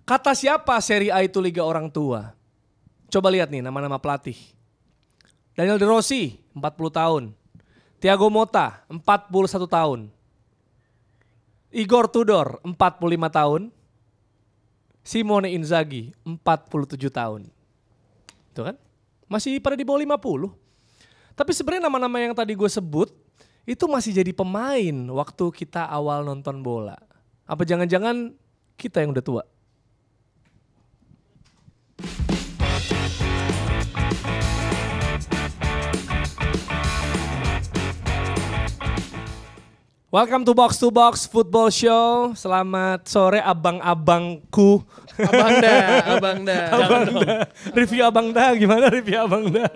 Kata siapa Serie A itu liga orang tua? Coba lihat nih nama-nama pelatih. Daniel De Rossi 40 tahun. Thiago Motta 41 tahun. Igor Tudor 45 tahun. Simone Inzaghi 47 tahun. Itu kan? Masih pada di bawah 50. Tapi sebenarnya nama-nama yang tadi gue sebut itu masih jadi pemain waktu kita awal nonton bola. Apa jangan-jangan kita yang udah tua? Welcome to Box Football Show. Selamat sore abang-abangku. Abang Da. Review Abang Da, gimana review Abang Da?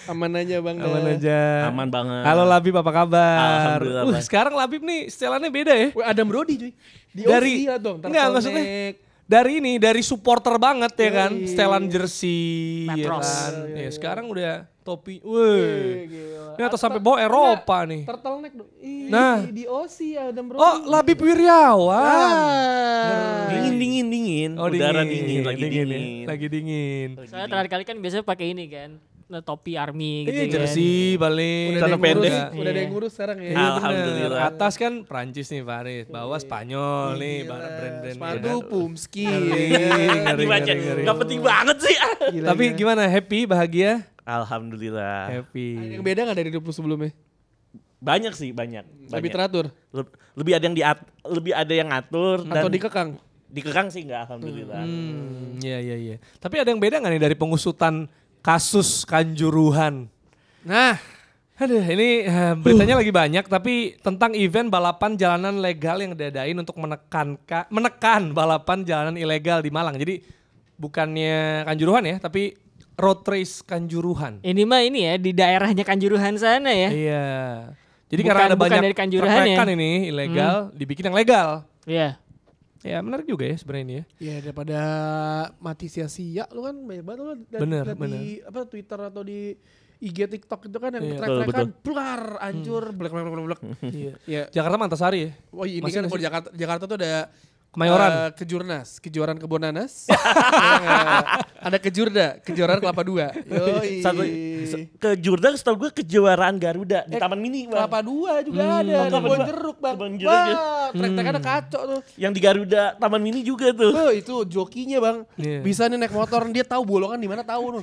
Aman aja Bang Da. Aman aja. Aman banget. Halo Labib, apa kabar? Alhamdulillah. Sekarang Labib nih setelannya beda ya. Wah, Adam Brody cuy. Di Dari OC lah dong. enggak maksudnya dari supporter banget ya kan, Yoi. setelan jersey ya Matros. kan. Iya. Ya, sekarang udah topi. Wih. Gila. Ini atau sampai bawa Eropa nih. Turtleneck dong. Ih, Nah. di OC Adam Brody. Oh, Labib Wiryawan. Ah. Dingin. Oh, Udara dingin, lagi ya. dingin. Lagi dingin. Soalnya terakhir kali kan biasanya pakai ini kan, topi army gitu Iya, kan. jersey paling. Udah ada Celana yang ngurus, pendek. udah ada yang ngurus sekarang ya. Iya, bener. Alhamdulillah. Atas kan Prancis nih Farid, bawah Spanyol nih, Gila. brand-brand. Sepatu Pumski. Ngeri. Gak penting banget sih. Gila, Tapi gila. gimana? Happy, bahagia? Alhamdulillah. Happy. Yang beda gak dari 20 sebelumnya? Banyak sih, banyak. Lebih teratur? Lebih ada yang lebih ada yang ngatur Atau dan dikekang? dikekang sih enggak, alhamdulillah. Iya. Tapi ada yang beda gak nih dari pengusutan kasus Kanjuruhan? Nah, Aduh, ini beritanya lagi banyak, tapi tentang event balapan jalanan legal yang diadain untuk menekan balapan jalanan ilegal di Malang. Jadi bukannya Kanjuruhan ya, tapi road race Kanjuruhan. Ini mah ini ya di daerahnya Kanjuruhan sana ya. Iya. Jadi Bukan- karena ada bukan banyak dari Kanjuruhan ya? trek-trekan ini ilegal, dibikin yang legal. Iya. Ya menarik juga ya sebenarnya ini ya. ya daripada mati sia-sia lu kan banyak banget lu Bener. di apa Twitter atau di IG TikTok itu kan yang Iya. trek-trekan blar hancur blek. Iya. Ya. Jakarta mah Antasari ya. Oh ini Masih kan nggak kalau Jakarta tuh ada Kemayoran. kejuaran kebun nanas. Ada kejuaraan kelapa 2. Yoi. Satu ke Jordan setahu gue kejuaraan Garuda di Taman Mini, Bang. Kelapa 2 juga ada, kebun jeruk Bang. Kebun jeruk ya. Wah, trek-trekannya kacau tuh. Yang di Garuda Taman Mini juga tuh. Oh, itu jokinya Bang. Iya. Bisa nih naik motor, dia tahu bolongan di mana tahu.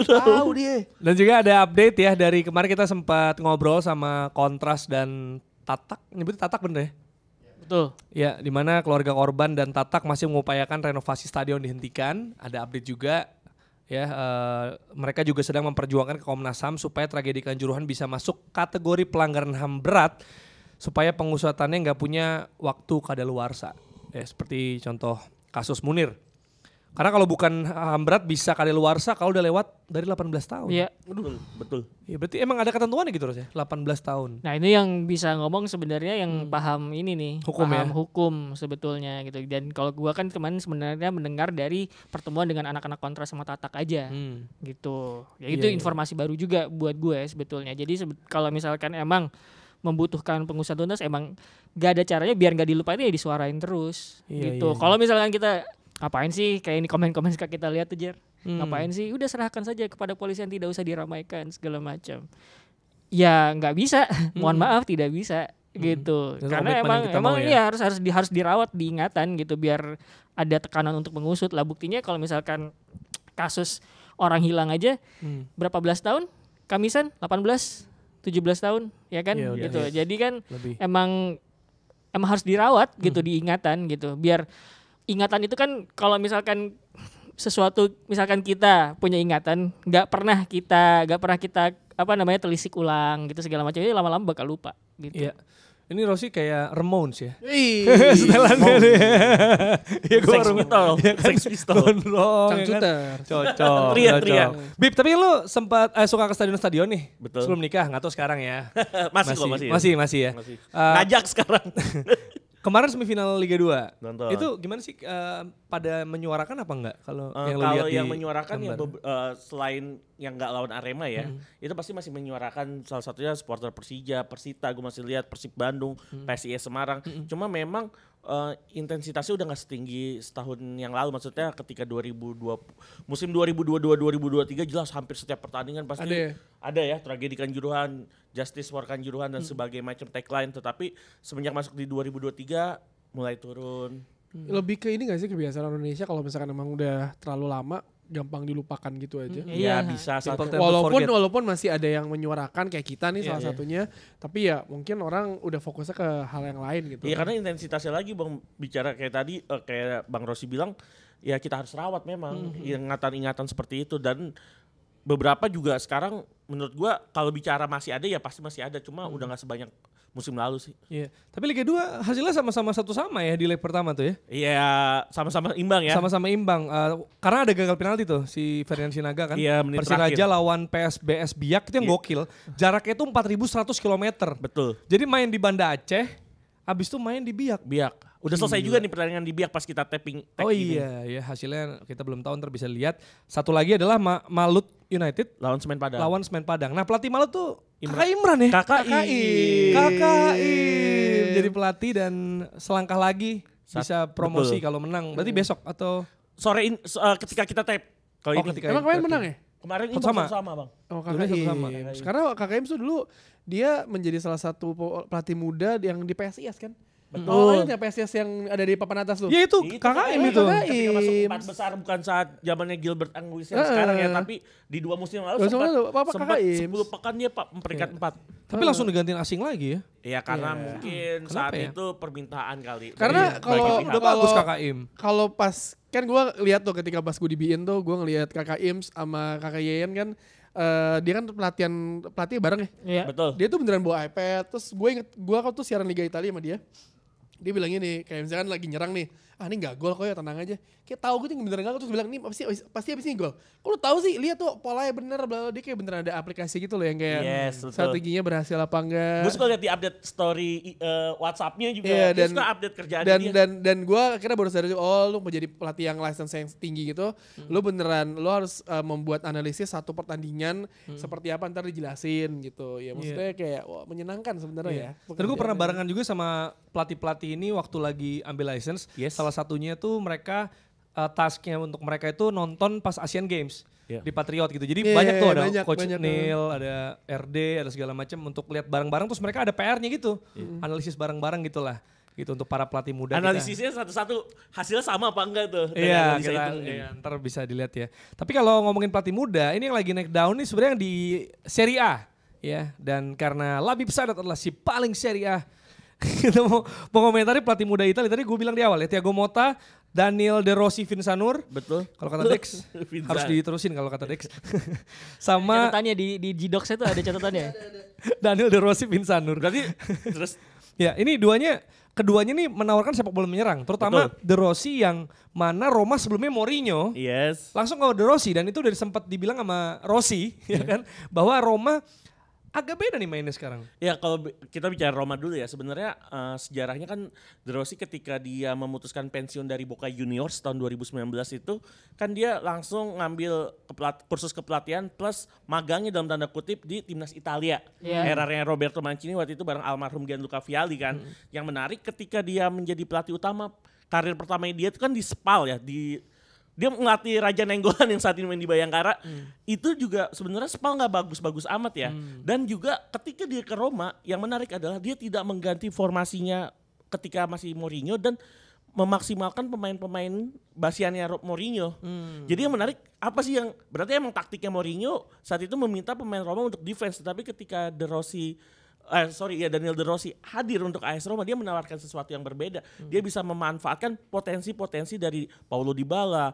Tahu dia. Dan juga ada update ya dari kemarin kita sempat ngobrol sama Kontras dan Tatak. Nyebutnya Tatak bener ya? Betul. Ya, di mana keluarga korban dan Tatak masih mengupayakan renovasi stadion dihentikan. Ada update juga ya, mereka juga sedang memperjuangkan ke Komnas HAM supaya tragedi Kanjuruhan bisa masuk kategori pelanggaran HAM berat supaya pengusutannya nggak punya waktu kadaluarsa. Ya, seperti contoh kasus Munir. Karena kalau bukan HAM berat bisa kadaluarsa kalau udah lewat dari 18 tahun. Iya. Betul. Ya, berarti emang ada ketentuannya gitu Ros ya, 18 tahun. Nah ini yang bisa ngomong sebenarnya yang paham ini nih, Hukum paham ya? hukum sebetulnya gitu. Dan kalau gua kan kemarin sebenarnya mendengar dari pertemuan dengan anak-anak Kontras sama Tatak aja gitu. Ya itu Iya. informasi baru juga buat gue sebetulnya. Jadi kalau misalkan emang membutuhkan pengusaha tuntas, emang gak ada caranya biar gak dilupain ya disuarain terus Iya, gitu. iya. Kalau misalkan kita ngapain sih kayak ini komen-komen suka kita lihat tuh Jer. Ngapain sih? Udah serahkan saja kepada polisi, yang tidak usah diramaikan segala macam. Ya nggak bisa, mohon maaf tidak bisa gitu. Itu Karena komitmen yang kita emang mau ya. iya harus dirawat, diingatan gitu biar ada tekanan untuk mengusut lah. Buktinya kalau misalkan kasus orang hilang aja berapa belas tahun? Kamisan 18, 17 tahun ya kan Iya, udah, gitu. iya. Jadi kan Lebih. emang harus dirawat gitu, diingatan gitu. Biar ingatan itu kan kalau misalkan sesuatu, misalkan kita punya ingatan nggak pernah kita apa namanya telisik ulang gitu segala macam, ini lama-lama bakal lupa gitu. Iya. Ini Rossi kayak Ramones ya. Ih, Setelannya dia. Iya gue Sex baru. Pistol. Iya kan? Sex Pistol. Gondrong, ya kan? Cangcuter. Cocok. Teriak. cocok. Bib, tapi lu sempat suka ke stadion-stadion nih? Betul. Sebelum nikah, nggak tahu sekarang ya. Masih ya. Masih ya. Masih. Eh, Ngajak sekarang. Kemarin semifinal Liga 2. Nonton. Itu gimana sih, pada menyuarakan apa enggak kalau yang lu lihat Kalau di yang menyuarakan ya gambar? selain yang nggak lawan Arema ya, itu pasti masih menyuarakan salah satunya supporter Persija, Persita, gue masih lihat Persib Bandung, PSIS Semarang. Cuma memang intensitasnya udah nggak setinggi setahun yang lalu. Maksudnya ketika musim 2022-2023 jelas hampir setiap pertandingan pasti ada ya tragedi Kanjuruhan, justice for Kanjuruhan dan sebagai macam tagline. Tetapi semenjak masuk di 2023 mulai turun. Lebih ke ini gak sih kebiasaan Indonesia kalau misalkan emang udah terlalu lama gampang dilupakan gitu aja. Iya bisa. Walaupun masih ada yang menyuarakan kayak kita nih salah satunya, tapi ya mungkin orang udah fokusnya ke hal yang lain gitu. Iya karena intensitasnya lagi Bang bicara kayak tadi kayak Bang Rossi bilang ya kita harus rawat memang ingatan-ingatan seperti itu dan beberapa juga sekarang menurut gua kalau bicara masih ada ya pasti masih ada cuma udah nggak sebanyak musim lalu sih. Iya. Tapi Liga 2 hasilnya sama-sama sama ya di leg pertama tuh ya. Iya, sama-sama imbang ya. Sama-sama imbang. Karena ada gagal penalti tuh si Ferdian Sinaga kan. Iya, menit Persiraja terakhir. lawan PSBS Biak itu yang gokil. Jaraknya itu 4.100 km. Betul. Jadi main di Banda Aceh, habis itu main di Biak. Udah selesai juga nih pertandingan di Biak pas kita tag Oh ini. iya, ya hasilnya kita belum tahu, ntar bisa lihat. Satu lagi adalah Malut United lawan Semen Padang. Nah pelatih Malut tuh Kakak Imran ya? Kakak Im. Jadi pelatih dan selangkah lagi bisa promosi kalau menang. Berarti besok atau sore ketika kita tag. Kalau ini. Emang kemarin menang ya? Kemarin ini sama Bang. Oh Dunia KKI. sama. Sekarang KKI tuh dulu dia menjadi salah satu pelatih muda yang di PSIS kan? Betul. Ya PSIS yang ada di papan atas tuh. ya itu Itu KKM itu. Ketika masuk 4 besar bukan saat zamannya Gilbert Anguissa yang sekarang ya, tapi di 2 musim lalu sempat 10 pekan dia peringkat 4. Tapi langsung digantiin asing lagi ya. Iya karena mungkin Kenapa saat ya? itu permintaan kali. Karena Udah bagus KKM. kalau pas kan gue lihat tuh ketika pas gue dibiin tuh gue ngelihat kakak Ims sama kakak Yeyen kan dia kan pelatih bareng ya. Iya. Betul. Dia tuh beneran bawa iPad. Terus gue tuh siaran Liga Italia sama dia. Dia bilang gini, kayak misalkan lagi nyerang nih, ini gak gol kok ya, tenang aja. Kayak tahu gue tuh beneran gak gol, terus bilang, ini pasti abis ini gol. Kok lu tahu sih, lihat tuh polanya bener, dia kayak beneran ada aplikasi gitu loh yang kayak strateginya berhasil apa enggak. Gue suka lihat di update story WhatsApp-nya juga, dia suka update kerjaan dia. Dan gue akhirnya baru sadar, lu mau jadi pelatih yang license yang tinggi gitu, lu beneran, lu harus membuat analisis satu pertandingan seperti apa ntar dijelasin gitu. Ya maksudnya kayak menyenangkan sebenarnya ya. Dan gue pernah barengan juga sama pelatih-pelatih ini waktu lagi ambil license. Salah satunya tuh mereka tasknya untuk mereka itu nonton pas Asian Games di Patriot gitu. Jadi banyak tuh ada Coach Neil, ada RD, ada segala macam untuk lihat bareng-bareng. Terus mereka ada PR-nya gitu, analisis bareng-bareng gitulah. Gitu untuk para pelatih muda. Analisisnya satu-satu hasilnya sama apa enggak tuh? Iya, ntar bisa dilihat ya. Tapi kalau ngomongin pelatih muda, ini yang lagi naik daun nih sebenarnya di Serie A ya. Dan karena Labib Sadat adalah si paling Serie A. Kita mau komentari pelatih muda Italia. Tadi gue bilang di awal ya, Thiago Motta, Daniel De Rossi, Vinsanur. Betul. Kalau kata Dex harus diterusin kalau kata Dex. Sama catatannya di G-Docs itu ada catatannya. Daniel De Rossi, Vinsanur. Berarti terus ya ini keduanya nih menawarkan sepak bola menyerang. Terutama De Rossi yang mana Roma sebelumnya Mourinho. Langsung ke De Rossi dan itu udah sempat dibilang sama Rossi ya kan bahwa Roma agak beda nih mainnya sekarang. Ya kalau kita bicara Roma dulu ya sebenarnya sejarahnya kan De Rossi ketika dia memutuskan pensiun dari Boca Juniors tahun 2019 itu kan dia langsung ngambil kursus kepelatihan plus magangnya dalam tanda kutip di timnas Italia. Eranya Roberto Mancini waktu itu bareng almarhum Gianluca Vialli kan. Yang menarik ketika dia menjadi pelatih utama karir pertamanya dia itu kan di Spal ya dia ngelatih Raja Nenggolan yang saat ini main di Bayangkara. Itu juga sebenarnya Spal gak bagus-bagus amat ya. Dan juga ketika dia ke Roma yang menarik adalah dia tidak mengganti formasinya ketika masih Mourinho dan memaksimalkan pemain-pemain basiannya Mourinho. Jadi yang menarik apa sih yang berarti emang taktiknya Mourinho saat itu meminta pemain Roma untuk defense. Tapi ketika Daniel De Rossi hadir untuk AS Roma, dia menawarkan sesuatu yang berbeda. Dia bisa memanfaatkan potensi-potensi dari Paulo Dybala,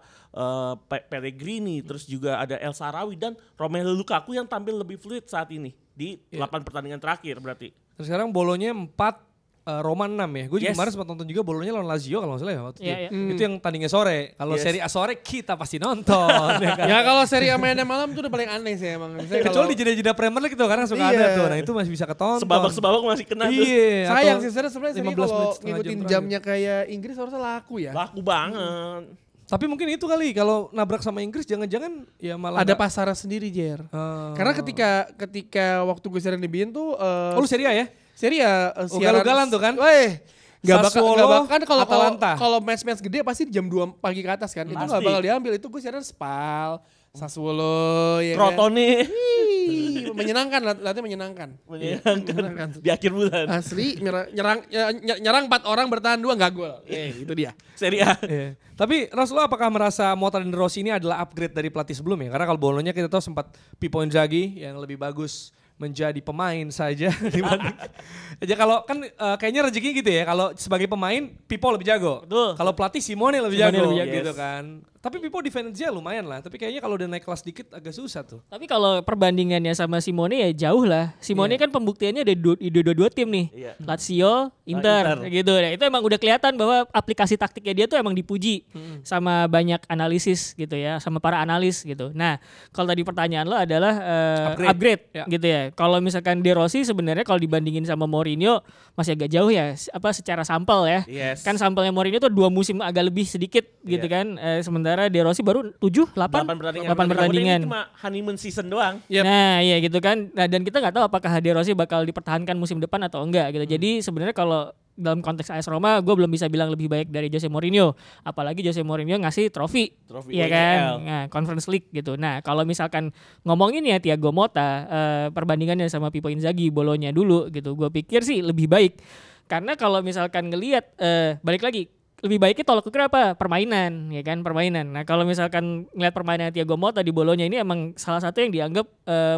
Pellegrini, terus juga ada El Shaarawy dan Romelu Lukaku yang tampil lebih fluid saat ini di 8 pertandingan terakhir berarti. Terus sekarang bolonya 4, Roma 6 ya. Gue juga kemarin sempat nonton juga bolonya lawan Lazio kalau nggak salah ya waktu itu. Itu yang tandingnya sore. Kalau Serie A sore kita pasti nonton. ya kan? Ya kalau Serie A mainnya malam itu udah paling aneh sih emang. Kecuali di jeda-jeda Premier League gitu karena suka ada tuh. Nah itu masih bisa ketonton. Sebabak-sebabak masih kena tuh. Iya. Sayang sih sebenarnya kalau ngikutin jam jamnya kayak Inggris harusnya laku ya. Laku banget. Tapi mungkin itu kali kalau nabrak sama Inggris jangan-jangan ya malah ada pasarnya sendiri Jer. Karena ketika waktu gue siaran di BIN tuh lu Serie A ya? Serie A siaran ugal-ugalan tuh kan? Weh, Sassuolo, kan Atalanta. kalau match gede pasti jam 2 pagi ke atas kan. Itu Pasti. nggak bakal diambil. Itu gue siaran Spal, Sassuolo, ya kan. Crotone. Ih, menyenangkan, latihnya menyenangkan. Menyenangkan. Di akhir bulan. Asli nyerang 4 orang bertahan 2 nggak gol. Itu dia. Serie A. Iya. Tapi Rasulullah apakah merasa Motta dan De Rossi ini adalah upgrade dari pelatih sebelumnya? Karena kalau Bologna kita tahu sempat Pippo Inzaghi yang lebih bagus menjadi pemain saja dibanding. Ya kalau kan kayaknya rezekinya gitu ya. Kalau sebagai pemain Pippo lebih jago. Betul. Kalau pelatih Simone lebih Simone jago, lebih jago. gitu kan. Tapi Pippo defense-nya lumayan lah. Tapi kayaknya kalau udah naik kelas dikit agak susah tuh. Tapi kalau perbandingannya sama Simone ya jauh lah. Simone kan pembuktiannya ada dua tim nih. Iya. Lazio, Inter, Inter. gitu. Nah, itu emang udah kelihatan bahwa aplikasi taktiknya dia tuh emang dipuji sama banyak analisis gitu ya, sama para analis gitu. Nah, kalau tadi pertanyaan lo adalah upgrade Ya. gitu ya. Kalau misalkan De Rossi sebenarnya kalau dibandingin sama Mourinho masih agak jauh ya, secara sampel ya. Yes. Kan sampelnya Mourinho tuh 2 musim agak lebih sedikit gitu kan. Sementara De Rossi baru 7, 8 8 pertandingan. Ini cuma honeymoon season doang. Yep. Nah, iya gitu kan. Nah, dan kita nggak tahu apakah De Rossi bakal dipertahankan musim depan atau enggak gitu. Jadi sebenarnya kalau dalam konteks AS Roma, gue belum bisa bilang lebih baik dari Jose Mourinho. Apalagi Jose Mourinho ngasih trofi, iya kan? UCL. Nah, Conference League gitu. Nah, kalau misalkan ngomongin ya Thiago Motta, perbandingannya sama Pippo Inzaghi, Bologna dulu gitu. Gue pikir sih lebih baik. Karena kalau misalkan ngelihat, balik lagi, lebih baiknya tolak ukur apa? Permainan, ya kan? Permainan. Nah, kalau misalkan ngelihat permainan Thiago Motta di Bologna ini emang salah satu yang dianggap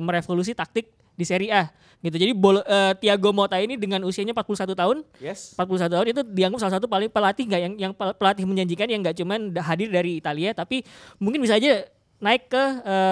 merevolusi taktik di Serie A gitu. Jadi Thiago Motta ini dengan usianya 41 tahun, Yes. 41 tahun itu dianggap salah satu paling pelatih nggak yang pelatih menjanjikan yang nggak cuman hadir dari Italia tapi mungkin bisa aja naik ke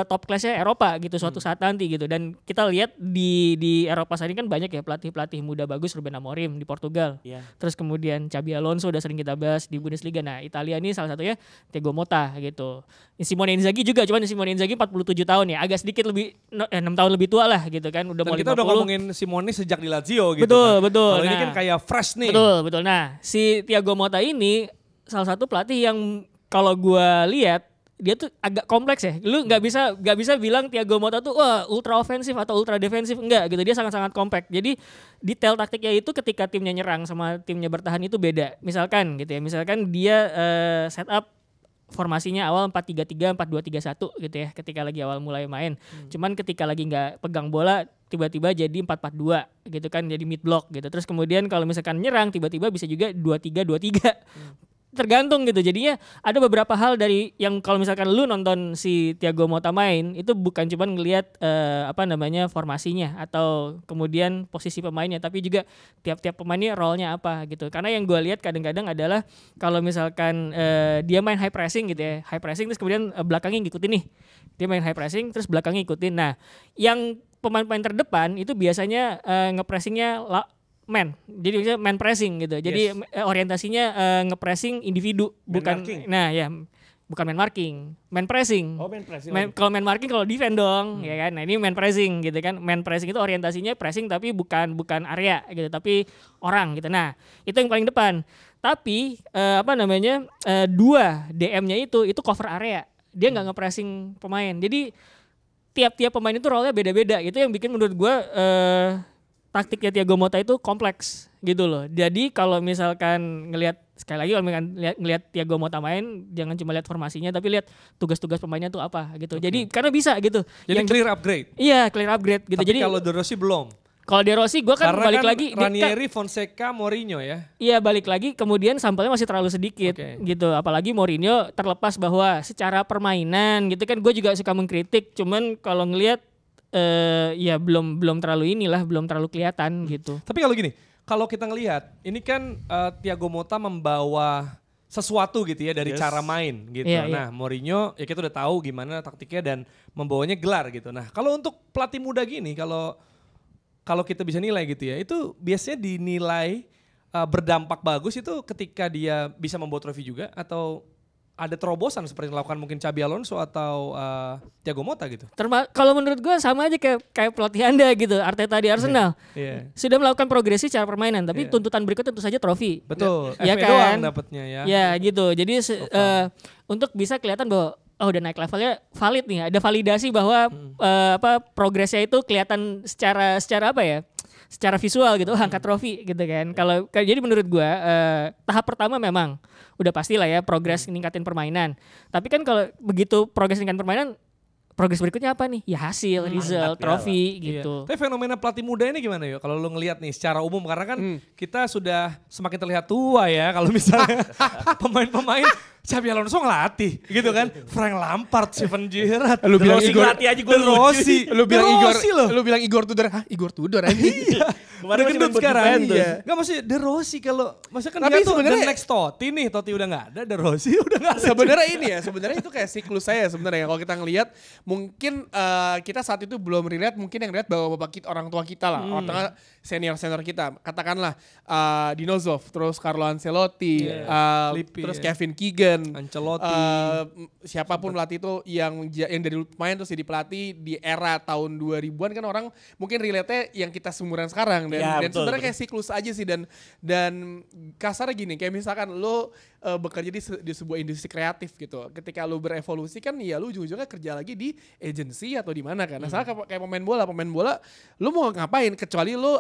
top kelasnya Eropa gitu suatu saat nanti gitu. Dan kita lihat di Eropa saat ini kan banyak ya pelatih-pelatih muda bagus, Ruben Amorim di Portugal. Iya. Terus kemudian Xabi Alonso udah sering kita bahas di Bundesliga. Nah, Italia ini salah satunya Thiago Motta gitu. Simone Inzaghi juga, cuman Simone Inzaghi 47 tahun ya, agak sedikit lebih 6 tahun lebih tua lah gitu kan, udah Dan mau kita 50. udah ngomongin Simone sejak di Lazio gitu. Betul, kan. betul. Kalau ini Nah. kan kayak fresh nih. Betul. Nah, si Thiago Motta ini salah satu pelatih yang kalau gua lihat dia tuh agak kompleks ya. Lu nggak bisa bilang Thiago Motta tuh wah ultra ofensif atau ultra defensif, enggak gitu. Dia sangat-sangat kompak. Jadi detail taktiknya itu ketika timnya nyerang sama timnya bertahan itu beda. Misalkan gitu ya. Misalkan dia setup formasinya awal 4-3-3, 4-2-3-1 gitu ya ketika lagi awal mulai main. Cuman ketika lagi nggak pegang bola tiba-tiba jadi 4-4-2 gitu kan, jadi mid block gitu. Terus kemudian kalau misalkan nyerang tiba-tiba bisa juga 2-3-2-3. Tergantung gitu. Jadinya ada beberapa hal dari yang kalau misalkan lu nonton si Thiago Motta main itu bukan cuma ngelihat formasinya atau kemudian posisi pemainnya, tapi juga tiap-tiap pemainnya role-nya apa gitu. Karena yang gue lihat kadang-kadang adalah kalau misalkan dia main high pressing gitu ya, high pressing terus kemudian belakangnya ngikutin nih. Dia main high pressing terus belakangnya ngikutin. Nah, yang pemain-pemain terdepan itu biasanya ngepressingnya man, jadi bisa man pressing gitu. Jadi orientasinya nge-pressing individu, bukan marking. bukan man marking, man pressing. Oh, main pressing. Kalau man marking kalau defend dong, ya kan. Nah, ini man pressing gitu kan. Man pressing itu orientasinya pressing tapi bukan area gitu, tapi orang gitu. Nah, itu yang paling depan. Tapi dua DM-nya itu cover area. Dia nggak nge-pressing pemain. Jadi tiap-tiap pemain itu role-nya beda-beda. Itu yang bikin menurut gue taktiknya Thiago Motta itu kompleks gitu loh. Jadi kalau misalkan sekali lagi kalau ngelihat Thiago Motta main, jangan cuma lihat formasinya tapi lihat tugas-tugas pemainnya tuh apa gitu. Jadi karena bisa gitu. Jadi clear upgrade. Iya, clear upgrade gitu. Tapi Jadi kalau De Rossi belum. kalau De Rossi gue kan Karena balik kan lagi Ranieri, Fonseca, Mourinho ya. Iya, balik lagi kemudian sampelnya masih terlalu sedikit gitu. Apalagi Mourinho terlepas bahwa secara permainan gitu kan gue juga suka mengkritik. Cuman kalau ngelihat ya belum terlalu belum terlalu kelihatan gitu. Tapi kalau gini, kalau kita ngelihat ini kan Thiago Motta membawa sesuatu gitu ya dari cara main gitu. Iya, Nah, Mourinho ya kita udah tahu gimana taktiknya dan membawanya gelar gitu. Nah, kalau untuk pelatih muda gini kalau kita bisa nilai gitu ya, itu biasanya dinilai berdampak bagus itu ketika dia bisa membawa trofi juga atau ada terobosan seperti yang dilakukan mungkin Xabi Alonso atau Thiago Motta gitu. Kalau menurut gue sama aja kayak pelatih Anda gitu, Arteta di Arsenal. Sudah melakukan progresi secara permainan, tapi tuntutan berikutnya tentu saja trofi. Betul. Ya FA kan? doang dapatnya ya. Ya gitu. Jadi untuk bisa kelihatan bahwa udah naik levelnya valid nih, ada validasi bahwa progresnya itu kelihatan secara apa ya? secara visual gitu, angkat trofi gitu kan. Jadi menurut gua tahap pertama memang udah pasti lah ya progres ningkatin permainan. Tapi kan kalau begitu progres ningkatin permainan, progres berikutnya apa nih? Ya hasil, result, trofi gitu. Tapi fenomena pelatih muda ini gimana ya? Kalau lu ngelihat nih secara umum karena kan kita sudah semakin terlihat tua ya kalau misalnya pemain-pemain Xabi Alonso ngelatih gitu kan. Frank Lampard, Steven Gerrard. Lu bilang Igor ngelatih aja gue Rossi. Lu bilang De Igor, Rossi loh. lu bilang Igor Tudor. Hah, Igor Tudor aja. Iya. Kemarin Udah masih gendut main buat sekarang. Juventus. Iya. Enggak maksudnya De Rossi kalau masa kan Tapi dia tuh sebenarnya- the next Totti nih. Totti udah enggak ada, De Rossi udah enggak ada. Sebenarnya ini ya, sebenarnya itu kayak siklus saya sebenarnya. Kalau kita ngelihat, mungkin kita saat itu belum relate, mungkin yang lihat bahwa bapak kita, orang tua kita lah, orang senior kita, katakanlah Dinozov, terus Carlo Ancelotti, Lippi, terus ya. Kevin Keegan, Ancelotti. siapapun pelatih itu yang dari dulu pemain terus jadi pelatih di era tahun 2000-an kan orang mungkin relate-nya yang kita seumuran sekarang dan, Ya, dan betul, sebenarnya betul. kayak siklus aja sih dan kasarnya gini kayak misalkan lo bekerja di sebuah industri kreatif gitu. Ketika lo berevolusi kan ya lo ujung-ujungnya kerja lagi di agency atau di mana kan. Nah, salah kayak pemain bola lo mau ngapain kecuali lo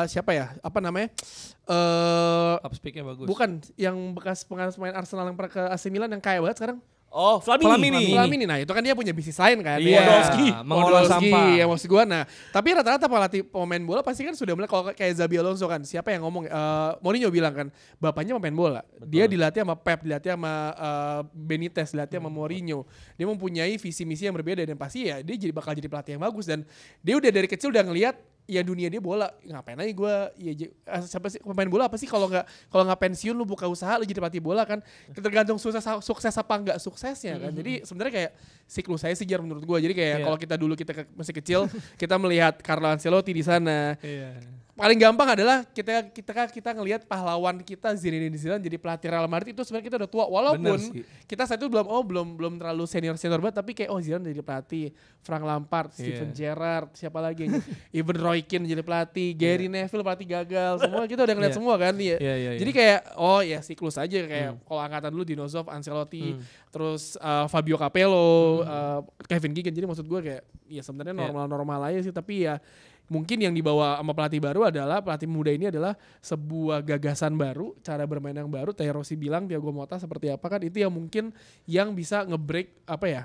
siapa ya? Apa namanya? Up speak-nya bagus. Bukan yang bekas pemain Arsenal yang pernah ke AC Milan yang kaya banget sekarang. Oh, Flamini. Flamini. Nah itu kan dia punya bisnis lain kan. Iya, Podolski. mengolah sampah. Ya maksud gue. Nah tapi rata-rata pelatih pemain bola pasti kan sudah mulai kalau kayak Xabi Alonso kan. Siapa yang ngomong? Mourinho bilang kan. Bapaknya pemain bola. Dia dilatih sama Pep, dilatih sama Benitez, dilatih sama Mourinho. Dia mempunyai visi misi yang berbeda dan pasti ya dia bakal jadi pelatih yang bagus. Dan dia udah dari kecil udah ngelihat ya dunia dia bola, ngapain aja gue ya siapa sih pemain bola apa sih kalau nggak pensiun lu buka usaha lu jadi pelatih bola kan tergantung sukses apa enggak suksesnya kan. Jadi sebenarnya kayak siklus saya sih menurut gue. Jadi kayak kalau kita dulu masih kecil kita melihat Carlo Ancelotti di sana. Paling gampang adalah kita ngelihat pahlawan kita Zinedine Zidane jadi pelatih Real Madrid itu sebenarnya kita udah tua walaupun kita saat itu belum terlalu senior banget tapi kayak Zidane jadi pelatih, Frank Lampard, Steven Gerrard, siapa lagi Ivan Roy Keane jadi pelatih, Gary Neville pelatih gagal, semua kita udah ngeliat semua kan ya. Jadi kayak ya siklus aja kayak kalau angkatan dulu Dinozov, Ancelotti, terus Fabio Capello, Kevin Keegan. Jadi maksud gue kayak ya sebenarnya normal-normal aja sih tapi ya mungkin yang dibawa sama pelatih baru adalah pelatih muda ini adalah sebuah gagasan baru, cara bermain yang baru. Theo Rossi bilang Thiago Motta seperti apa kan itu yang mungkin yang bisa nge-break apa ya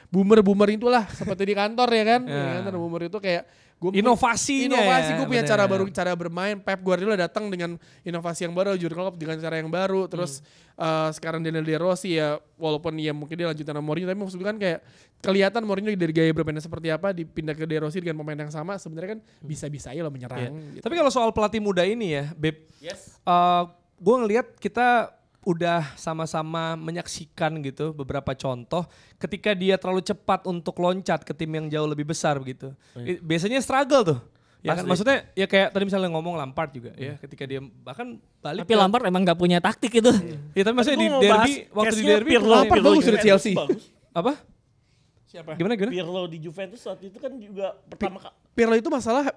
boomer itulah seperti di kantor ya kan. Di kantor boomer itu kayak Inovasinya gue punya cara baru, cara bermain. Pep Guardiola datang dengan inovasi yang baru, Jurgen Klopp dengan cara yang baru. Terus sekarang Daniel De Rossi ya walaupun ya mungkin dia lanjutan sama Mourinho tapi maksudnya kan kayak kelihatan Mourinho dari gaya bermainnya seperti apa dipindah ke De Rossi dengan pemain yang sama sebenarnya kan bisa-bisa aja lo menyerang. Gitu. Tapi kalau soal pelatih muda ini ya, Beb, gue ngelihat kita udah sama-sama menyaksikan gitu beberapa contoh ketika dia terlalu cepat untuk loncat ke tim yang jauh lebih besar begitu. Biasanya struggle tuh. Ya kan maksudnya ya kayak tadi misalnya ngomong Lampard juga ya ketika dia bahkan balik Tapi Lampard emang gak punya taktik itu. Ya tapi maksudnya di derby waktu di derby Lampard bagus di Chelsea. apa? Siapa? Gimana? Pirlo di Juventus waktu itu kan juga pertama kali. Pirlo itu masalah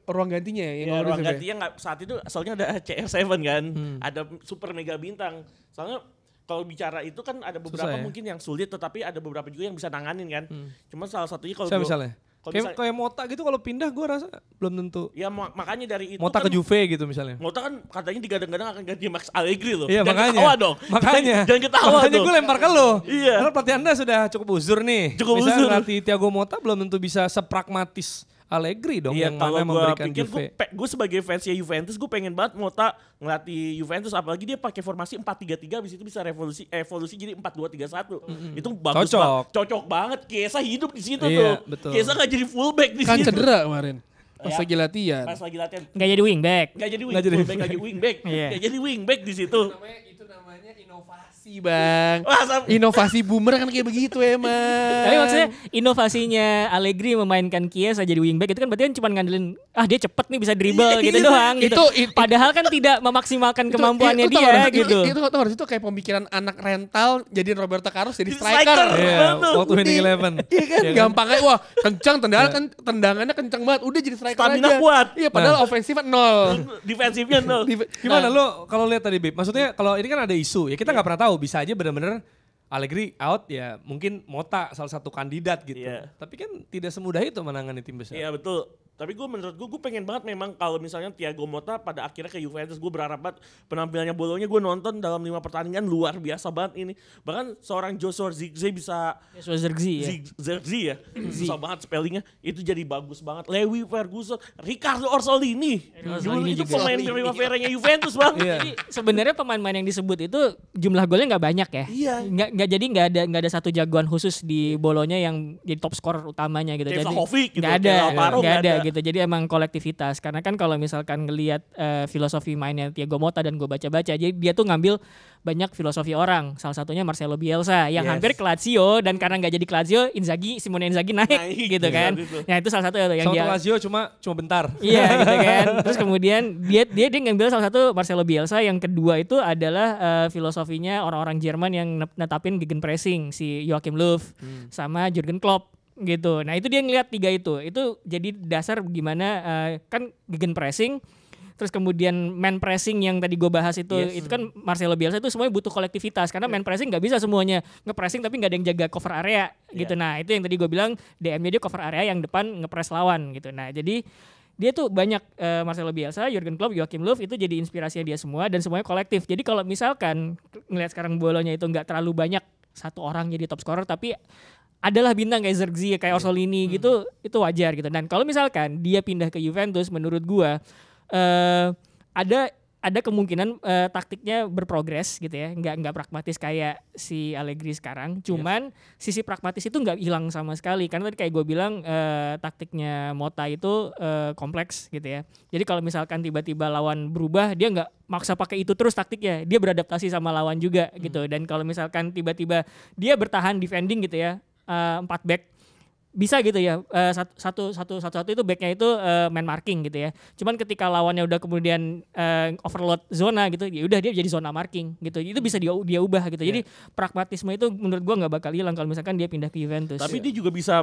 ruang gantinya ya? Ya, ruang gantinya saat itu soalnya ada CR7 kan, ada super mega bintang. Soalnya kalau bicara itu kan ada beberapa mungkin yang sulit tetapi ada beberapa juga yang bisa nanganin kan. Cuma salah satunya kalau misalnya kayak Mota gitu kalau pindah gue rasa belum tentu. Ya makanya dari itu Mota kan, ke Juve gitu misalnya. Mota kan katanya digadang-gadang akan ganti Max Allegri loh. Iya Jangan makanya. ketawa dong. Makanya. Jangan ketawa makanya dong. gue lempar ke lo. Iya. Karena pelatih Anda sudah cukup uzur nih. Cukup misalnya uzur. pelatih Thiago Motta belum tentu bisa sepragmatis Allegri dong Iya, yang kalau mana gue memberikan pikir Juve. gue sebagai fansnya Juventus gue pengen banget Mota ngelatih Juventus apalagi dia pakai formasi 4-3-3 habis itu bisa evolusi jadi 4-2-3-1. Itu bagus banget. Cocok banget. Chiesa hidup di situ tuh. Betul. Chiesa gak jadi fullback di Kan situ. cedera kemarin. Pas Ya. lagi latihan. Pas lagi latihan. Gak jadi wingback. Gak jadi Nggak jadi fullback, gak jadi wingback. Iya. Gak jadi wingback di situ. Itu namanya inovasi bang. Wah, Inovasi boomer kan kayak begitu emang. Tapi maksudnya inovasinya Allegri memainkan Chiesa jadi wingback itu kan berarti kan cuma ngandelin dia cepet nih bisa dribble gitu doang gitu. Padahal kan tidak memaksimalkan kemampuannya dia gitu. Itu kayak pemikiran anak rental jadi Roberto Carlos jadi striker. Iya, Betul. waktu winning eleven. Iya kan, gampang aja. Wah, kencang tendangannya kencang banget. Udah jadi striker Stamina aja. kuat. Iya, padahal ofensifnya 0. Defensifnya nol. Gimana lo kalau lihat tadi Bib? Maksudnya kalau ini kan ada isu ya kita nggak pernah tahu bisa aja benar-benar Allegri out ya mungkin Mota salah satu kandidat gitu. Iya. Tapi kan tidak semudah itu menangani tim besar. Iya betul. Tapi menurut gue pengen banget memang kalau misalnya Thiago Motta pada akhirnya ke Juventus. Gue berharap banget penampilannya Bolonya gue nonton dalam 5 pertandingan luar biasa banget ini. Bahkan seorang Joshua Zirkzee bisa Joshua Zirkzee ya. Zirkzee ya. Susah banget spellingnya. Itu jadi bagus banget. Lewy Ferguson, Riccardo Orsolini. Orsolini Itu juga. pemain primaveranya Juventus bang. Jadi sebenarnya pemain-pemain yang disebut itu jumlah golnya nggak banyak ya. Iya. Nggak ada satu jagoan khusus di Bolonya yang jadi top scorer utamanya gitu. Kayak Jadi Vlahovic gitu, nggak ada, kayak Lautaro nggak nggak ada ada. gitu. Jadi emang kolektivitas. Karena kan kalau misalkan ngelihat filosofi mainnya Thiago Motta dan gue baca-baca, jadi dia tuh ngambil banyak filosofi orang. Salah satunya Marcelo Bielsa yang Yes. hampir ke Lazio dan karena nggak jadi ke Lazio, Simone Inzaghi naik gitu Iya, kan. gitu. Nah itu salah satu yang Sama dia Lazio cuma bentar. Iya gitu kan. Terus kemudian dia ngambil salah satu Marcelo Bielsa, yang kedua itu adalah filosofinya orang-orang Jerman yang netapin gegenpressing, si Joachim Löw sama Jurgen Klopp gitu. Nah, itu dia ngelihat 3 itu. Itu jadi dasar gimana kan gegenpressing. Terus kemudian man pressing yang tadi gue bahas itu, Yes. itu kan Marcelo Bielsa itu semuanya butuh kolektivitas karena man pressing nggak bisa semuanya nge-pressing tapi nggak ada yang jaga cover area gitu. Nah itu yang tadi gue bilang DM-nya dia cover area yang depan nge-press lawan gitu. Nah jadi dia tuh banyak Marcelo Bielsa, Jurgen Klopp, Joachim Löw itu jadi inspirasinya dia semua dan semuanya kolektif. Jadi kalau misalkan ngelihat sekarang Bolonya itu nggak terlalu banyak satu orang jadi top scorer tapi adalah bintang kayak Zirkzee, kayak Orsolini gitu, itu wajar gitu. Dan kalau misalkan dia pindah ke Juventus, menurut gua ada kemungkinan taktiknya berprogres gitu ya, nggak pragmatis kayak si Allegri sekarang. Cuman sisi pragmatis itu nggak hilang sama sekali karena tadi kayak gue bilang taktiknya Motta itu kompleks gitu ya. Jadi kalau misalkan tiba-tiba lawan berubah, dia nggak maksa pakai itu terus taktiknya, dia beradaptasi sama lawan juga gitu. Dan kalau misalkan tiba-tiba dia bertahan defending gitu ya, 4 back bisa gitu ya, satu itu backnya itu man marking gitu ya. Cuman ketika lawannya udah kemudian overload zona gitu, ya udah dia jadi zona marking gitu. Itu bisa dia ubah gitu. Jadi pragmatisme itu menurut gua nggak bakal hilang kalau misalkan dia pindah ke Juventus. Tapi dia juga bisa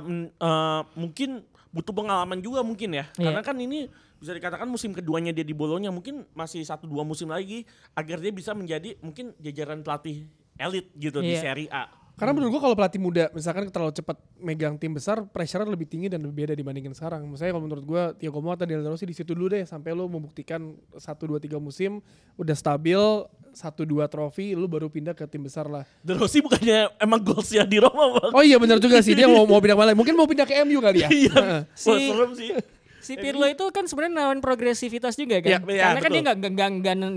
mungkin butuh pengalaman juga mungkin ya. Iya. Karena kan ini bisa dikatakan musim keduanya dia di Bolonya, mungkin masih 1-2 musim lagi agar dia bisa menjadi mungkin jajaran pelatih elit gitu di Iya. Serie A. Karena menurut gua kalau pelatih muda misalkan terlalu cepat megang tim besar, pressure lebih tinggi dan lebih beda dibandingin sekarang. Misalnya kalau menurut gua Thiago Motta dan Rossi di situ dulu deh sampai lu membuktikan 1 2 3 musim udah stabil 1-2 trofi, lu baru pindah ke tim besar lah. De Rossi bukannya emang goalsnya di Roma bang? Oh iya benar juga sih, dia mau pindah kemana? Mungkin mau pindah ke MU kali ya. Iya, Heeh. wah, serem sih. Si Pirlo itu kan sebenarnya nawan progresivitas juga Iya, kan. iya, Karena kan betul. dia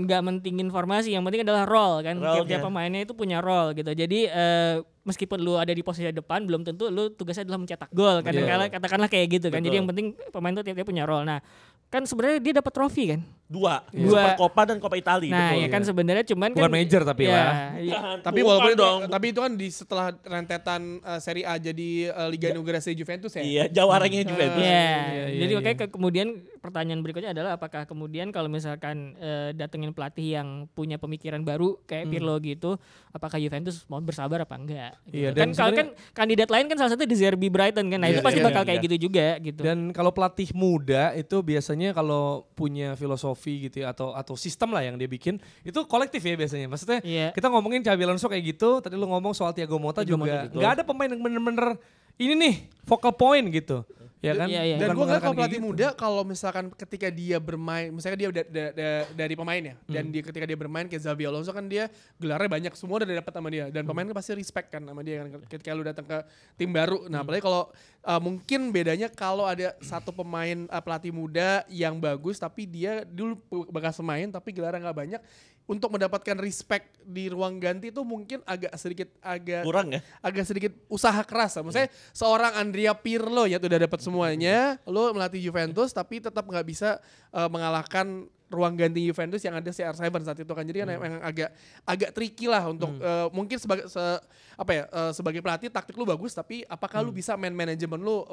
nggak mentingin formasi, yang penting adalah role kan. Role-nya. Tiap pemainnya itu punya role gitu. Jadi meskipun lu ada di posisi depan, belum tentu lu tugasnya adalah mencetak gol. Katakanlah kayak gitu kan. Jadi Betul. yang penting pemain itu tiap-tiap punya role. Nah, kan sebenarnya dia dapat trofi kan. Dua. Dua. Super Copa dan Copa Italia. Nah, betul. ya kan sebenarnya cuman Bukan kan major tapi ya, lah. Jangan, Tapi bukan walaupun dong. tapi itu kan di setelah rentetan Serie A jadi Liga Inugration Juventus ya. Iya, jawaranya Juventus. Iya, iya, jadi iya. makanya kemudian pertanyaan berikutnya adalah apakah kemudian kalau misalkan datengin pelatih yang punya pemikiran baru kayak Pirlo gitu, apakah Juventus mau bersabar apa enggak? Iya, Gitu. dan Kan sebenarnya- kandidat lain kan salah satu De Zerbi Brighton kan, nah Iya, itu pasti iya, bakal iya. kayak gitu juga gitu. Dan kalau pelatih muda itu biasanya kalau punya filosofi gitu ya, atau sistem lah yang dia bikin itu kolektif ya biasanya. Maksudnya Iya. kita ngomongin Xabi Alonso kayak gitu, tadi lu ngomong soal Thiago Motta Thiago juga Motta, nggak ada pemain yang bener-bener ini nih focal point gitu. Ya kan? Iya, iya. Dan Bukan gue ngeliat mengandalkan kalau kayak pelatih gitu. muda kalau misalkan ketika dia bermain, misalnya dia dari pemain ya, dan dia ketika dia bermain kayak Xabi Alonso kan dia gelarnya banyak, semua udah dapat sama dia, dan pemain kan pasti respect kan sama dia kan ketika lu datang ke tim baru. Nah apalagi kalau mungkin bedanya kalau ada satu pemain pelatih muda yang bagus tapi dia dulu bekas pemain tapi gelarnya nggak banyak, untuk mendapatkan respect di ruang ganti itu mungkin agak Kurang ya? agak sedikit usaha keras lah. Maksudnya seorang Andrea Pirlo ya udah dapat semuanya, lo melatih Juventus tapi tetap nggak bisa mengalahkan ruang ganti Juventus yang ada CR7 saat itu kan. Jadi kan emang agak tricky lah untuk mungkin sebagai pelatih taktik lu bagus tapi apakah lu bisa manajemen lu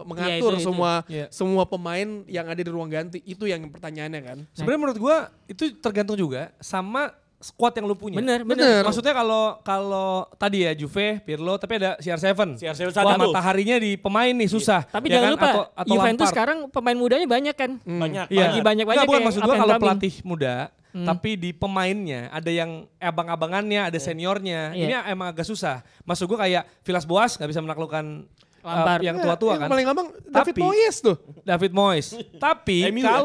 mengatur itu. Iya. semua pemain yang ada di ruang ganti, itu yang pertanyaannya kan. Sebenarnya menurut gua itu tergantung juga sama squad yang lu punya. Bener. Maksudnya kalau tadi ya Juve, Pirlo, tapi ada CR7. CR7 Wah, satu. mataharinya di pemain nih susah. Tapi Ya jangan kan? lupa Atau Juventus Lampard. sekarang pemain mudanya banyak kan. Banyak. Iya. Lagi banyak-banyak Nggak, bukan kayak maksud up gua and kalau coming. pelatih muda, tapi di pemainnya ada yang abang-abangannya, ada seniornya. Iya. Ini emang agak susah. Maksud gua kayak Villas Boas nggak bisa menaklukkan Lampard. yang tua-tua Yang kan. paling gampang David Tapi- Moyes tuh. David Moyes. Tapi MU ya?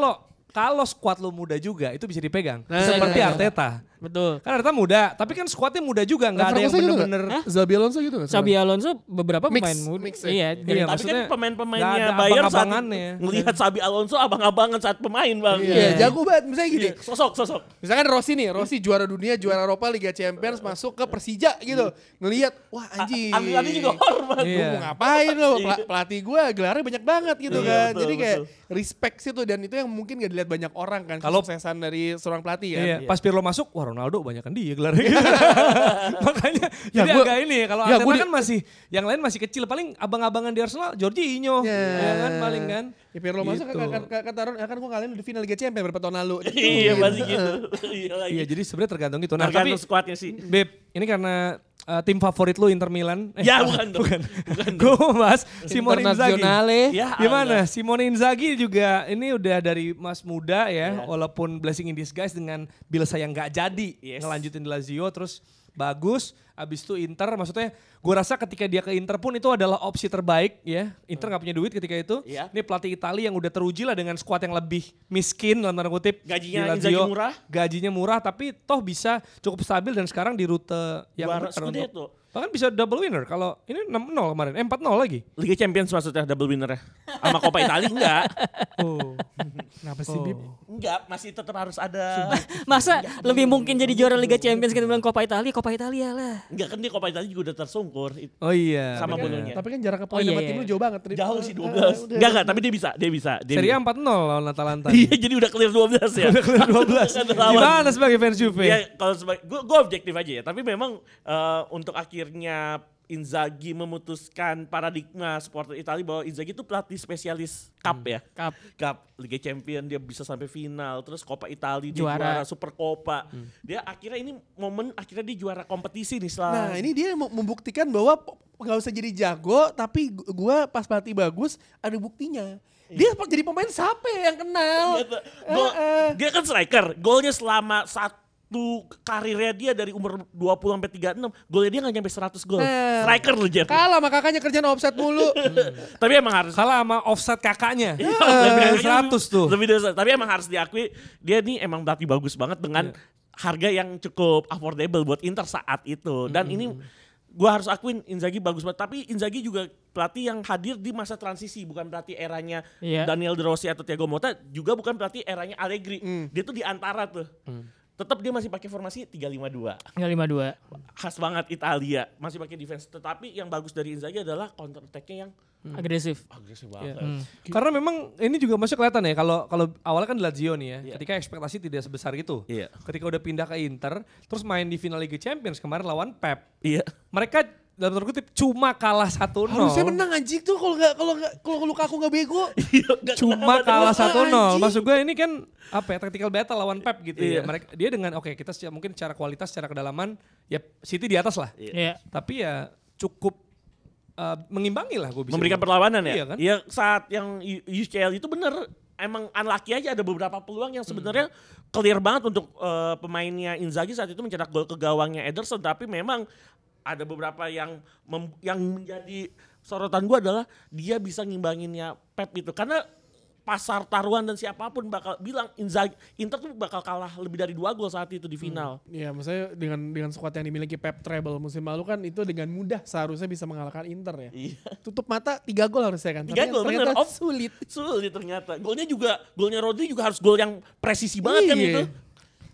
kalau squad lu muda juga itu bisa dipegang. Nah, Seperti iya. Arteta. Betul. Kan Arteta muda, tapi kan squadnya muda juga, nggak ada yang Ferguson gitu bener-bener. nggak? Zabi Alonso gitu nggak? Xabi Alonso beberapa Mix, pemain muda. mix ya. Iya, Iya, Tapi maksudnya kan pemain-pemainnya nggak ada Bayern saat abang-abangannya. ngelihat Xabi Alonso abang-abangan saat pemain bang. Iya, jago banget. Misalnya gini, Iya, sosok. misalkan Rossi nih, Rossi juara dunia, juara Eropa, Liga Champions, masuk ke Persija gitu. Ngelihat, wah anjing. Andi juga hormat. Gue Iya. mau ngapain lo, pelatih gue gelarnya banyak banget gitu Iya, kan. betul, Jadi kayak betul. respect situ dan itu yang mungkin gak dilihat banyak orang kan. Kalau- Kesuksesan dari seorang pelatih kan. Iya, pas Pirlo masuk, wah Ronaldo banyak kan dia gelarnya. Makanya Ya, jadi gua- agak ini kalau ya, Arteta gua di- kan masih yang lain masih kecil, paling abang-abangan di Arsenal Jorginho, Ya. ya kan paling kan. Ya Pirlo masuk Gitu. kata Ron, kan gue kalian di final Liga Champions beberapa tahun lalu. Iya pasti gitu. Iya lagi. Iya, jadi sebenarnya tergantung itu. Nah, Tergantung tapi skuadnya sih. Beb, ini karena tim favorit lu Inter Milan. Ya bukan dong. Gue mau bahas Simone Inzaghi. Internazionale. Ya, Gimana? Simone Inzaghi juga ini udah dari Mas muda ya, walaupun blessing in disguise dengan Bielsa yang nggak jadi Yes. ngelanjutin di Lazio, terus bagus. Abis itu Inter, maksudnya gue rasa ketika dia ke Inter pun itu adalah opsi terbaik ya. Inter nggak punya duit ketika itu. Iya. Ini pelatih Italia yang udah teruji lah dengan skuad yang lebih miskin dalam tanda kutip. Gajinya di Lazio. Inzaghi murah. Gajinya murah tapi toh bisa cukup stabil dan sekarang di rute yang Juara benar untuk- Scudetto. bahkan bisa double winner kalau ini 6-0 kemarin, 4-0 lagi. Liga Champions maksudnya double winner ya. Sama Coppa Italia enggak. Oh. Kenapa sih Bib? Enggak, masih tetap harus ada. Masa lebih mungkin jadi juara Liga Champions ketimbang Coppa Italia lah. Enggak kan dia Coppa Italia juga udah tersungkur. Oh iya. Sama bener. Bolonya. Tapi kan jarak ke poin Oh, iya, sama iya. tim lu jauh banget. Jauh sih 12. Enggak, tapi dia bisa. Serie A 4-0 lawan Atalanta. Iya, jadi udah clear 12 ya. Udah clear 12. Ada lawan. Gimana sebagai fans Juve? Ya kalau sebagai gue objektif aja ya, tapi memang untuk akhirnya Inzaghi memutuskan paradigma supporter Italia bahwa Inzaghi itu pelatih spesialis cup ya. Cup Liga Champions dia bisa sampai final, terus Coppa Italia dia Juara. juara Super Coppa. Dia akhirnya ini momen akhirnya dia juara kompetisi nih setelah Nah ini dia membuktikan bahwa nggak usah jadi jago, tapi gue pas pelatih bagus ada buktinya. Dia jadi pemain siapa yang kenal? Gitu. Dia kan striker, golnya selama satu karirnya dia dari umur 20 sampai 36, golnya dia gak nyampe 100 gol. Striker loh Jer. Kalah sama kakaknya kerjaan offset mulu. Tapi emang harus Kalah sama offset kakaknya. lebih dari dari 100 tuh. Lebih dari 100. Tapi emang harus diakui dia nih emang pelatih bagus banget dengan harga yang cukup affordable buat Inter saat itu. Dan ini gua harus akuin Inzaghi bagus banget. Tapi Inzaghi juga pelatih yang hadir di masa transisi, bukan pelatih eranya Iya. Daniel De Rossi atau Thiago Motta, juga bukan pelatih eranya Allegri. Dia tuh di antara tuh. Tetap dia masih pakai formasi 3-5-2. 3-5-2. Khas banget Italia, masih pakai defense. Tetapi yang bagus dari Inzaghi adalah counter attack-nya yang Agresif. agresif Iya. banget. Karena memang ini juga masih kelihatan ya kalau awalnya kan di Lazio nih ya, ketika ekspektasi tidak sebesar itu. Iya. Ketika udah pindah ke Inter, terus main di final Liga Champions kemarin lawan Pep. Iya. Mereka dalam tanda kutip cuma kalah 1-0. Harusnya menang anjing tuh kalau Lukaku nggak bego. Cuma kalah 1-0. Anjing. Maksud gue ini kan apa ya, tactical battle lawan Pep gitu ya. Iya. Mereka dia dengan kita mungkin secara kualitas, secara kedalaman ya City di atas lah. Iya. Tapi ya cukup mengimbangi lah gue bisa Memberikan bilang. perlawanan ya. Iya kan? Ya saat yang UCL itu bener emang unlucky aja, ada beberapa peluang yang sebenarnya clear banget untuk pemainnya Inzaghi saat itu mencetak gol ke gawangnya Ederson, tapi memang ada beberapa yang menjadi sorotan gue adalah dia bisa ngimbanginnya Pep itu, karena pasar taruhan dan siapapun bakal bilang Inzaghi Inter tuh bakal kalah lebih dari 2 gol saat itu di final. Iya, maksudnya dengan squad yang dimiliki Pep treble musim lalu kan itu dengan mudah seharusnya bisa mengalahkan Inter ya. Iya. Tutup mata 3 gol harusnya kan. 3 gol bener. ternyata sulit. Sulit ternyata. Golnya Rodri juga harus gol yang presisi banget kan Iya. itu.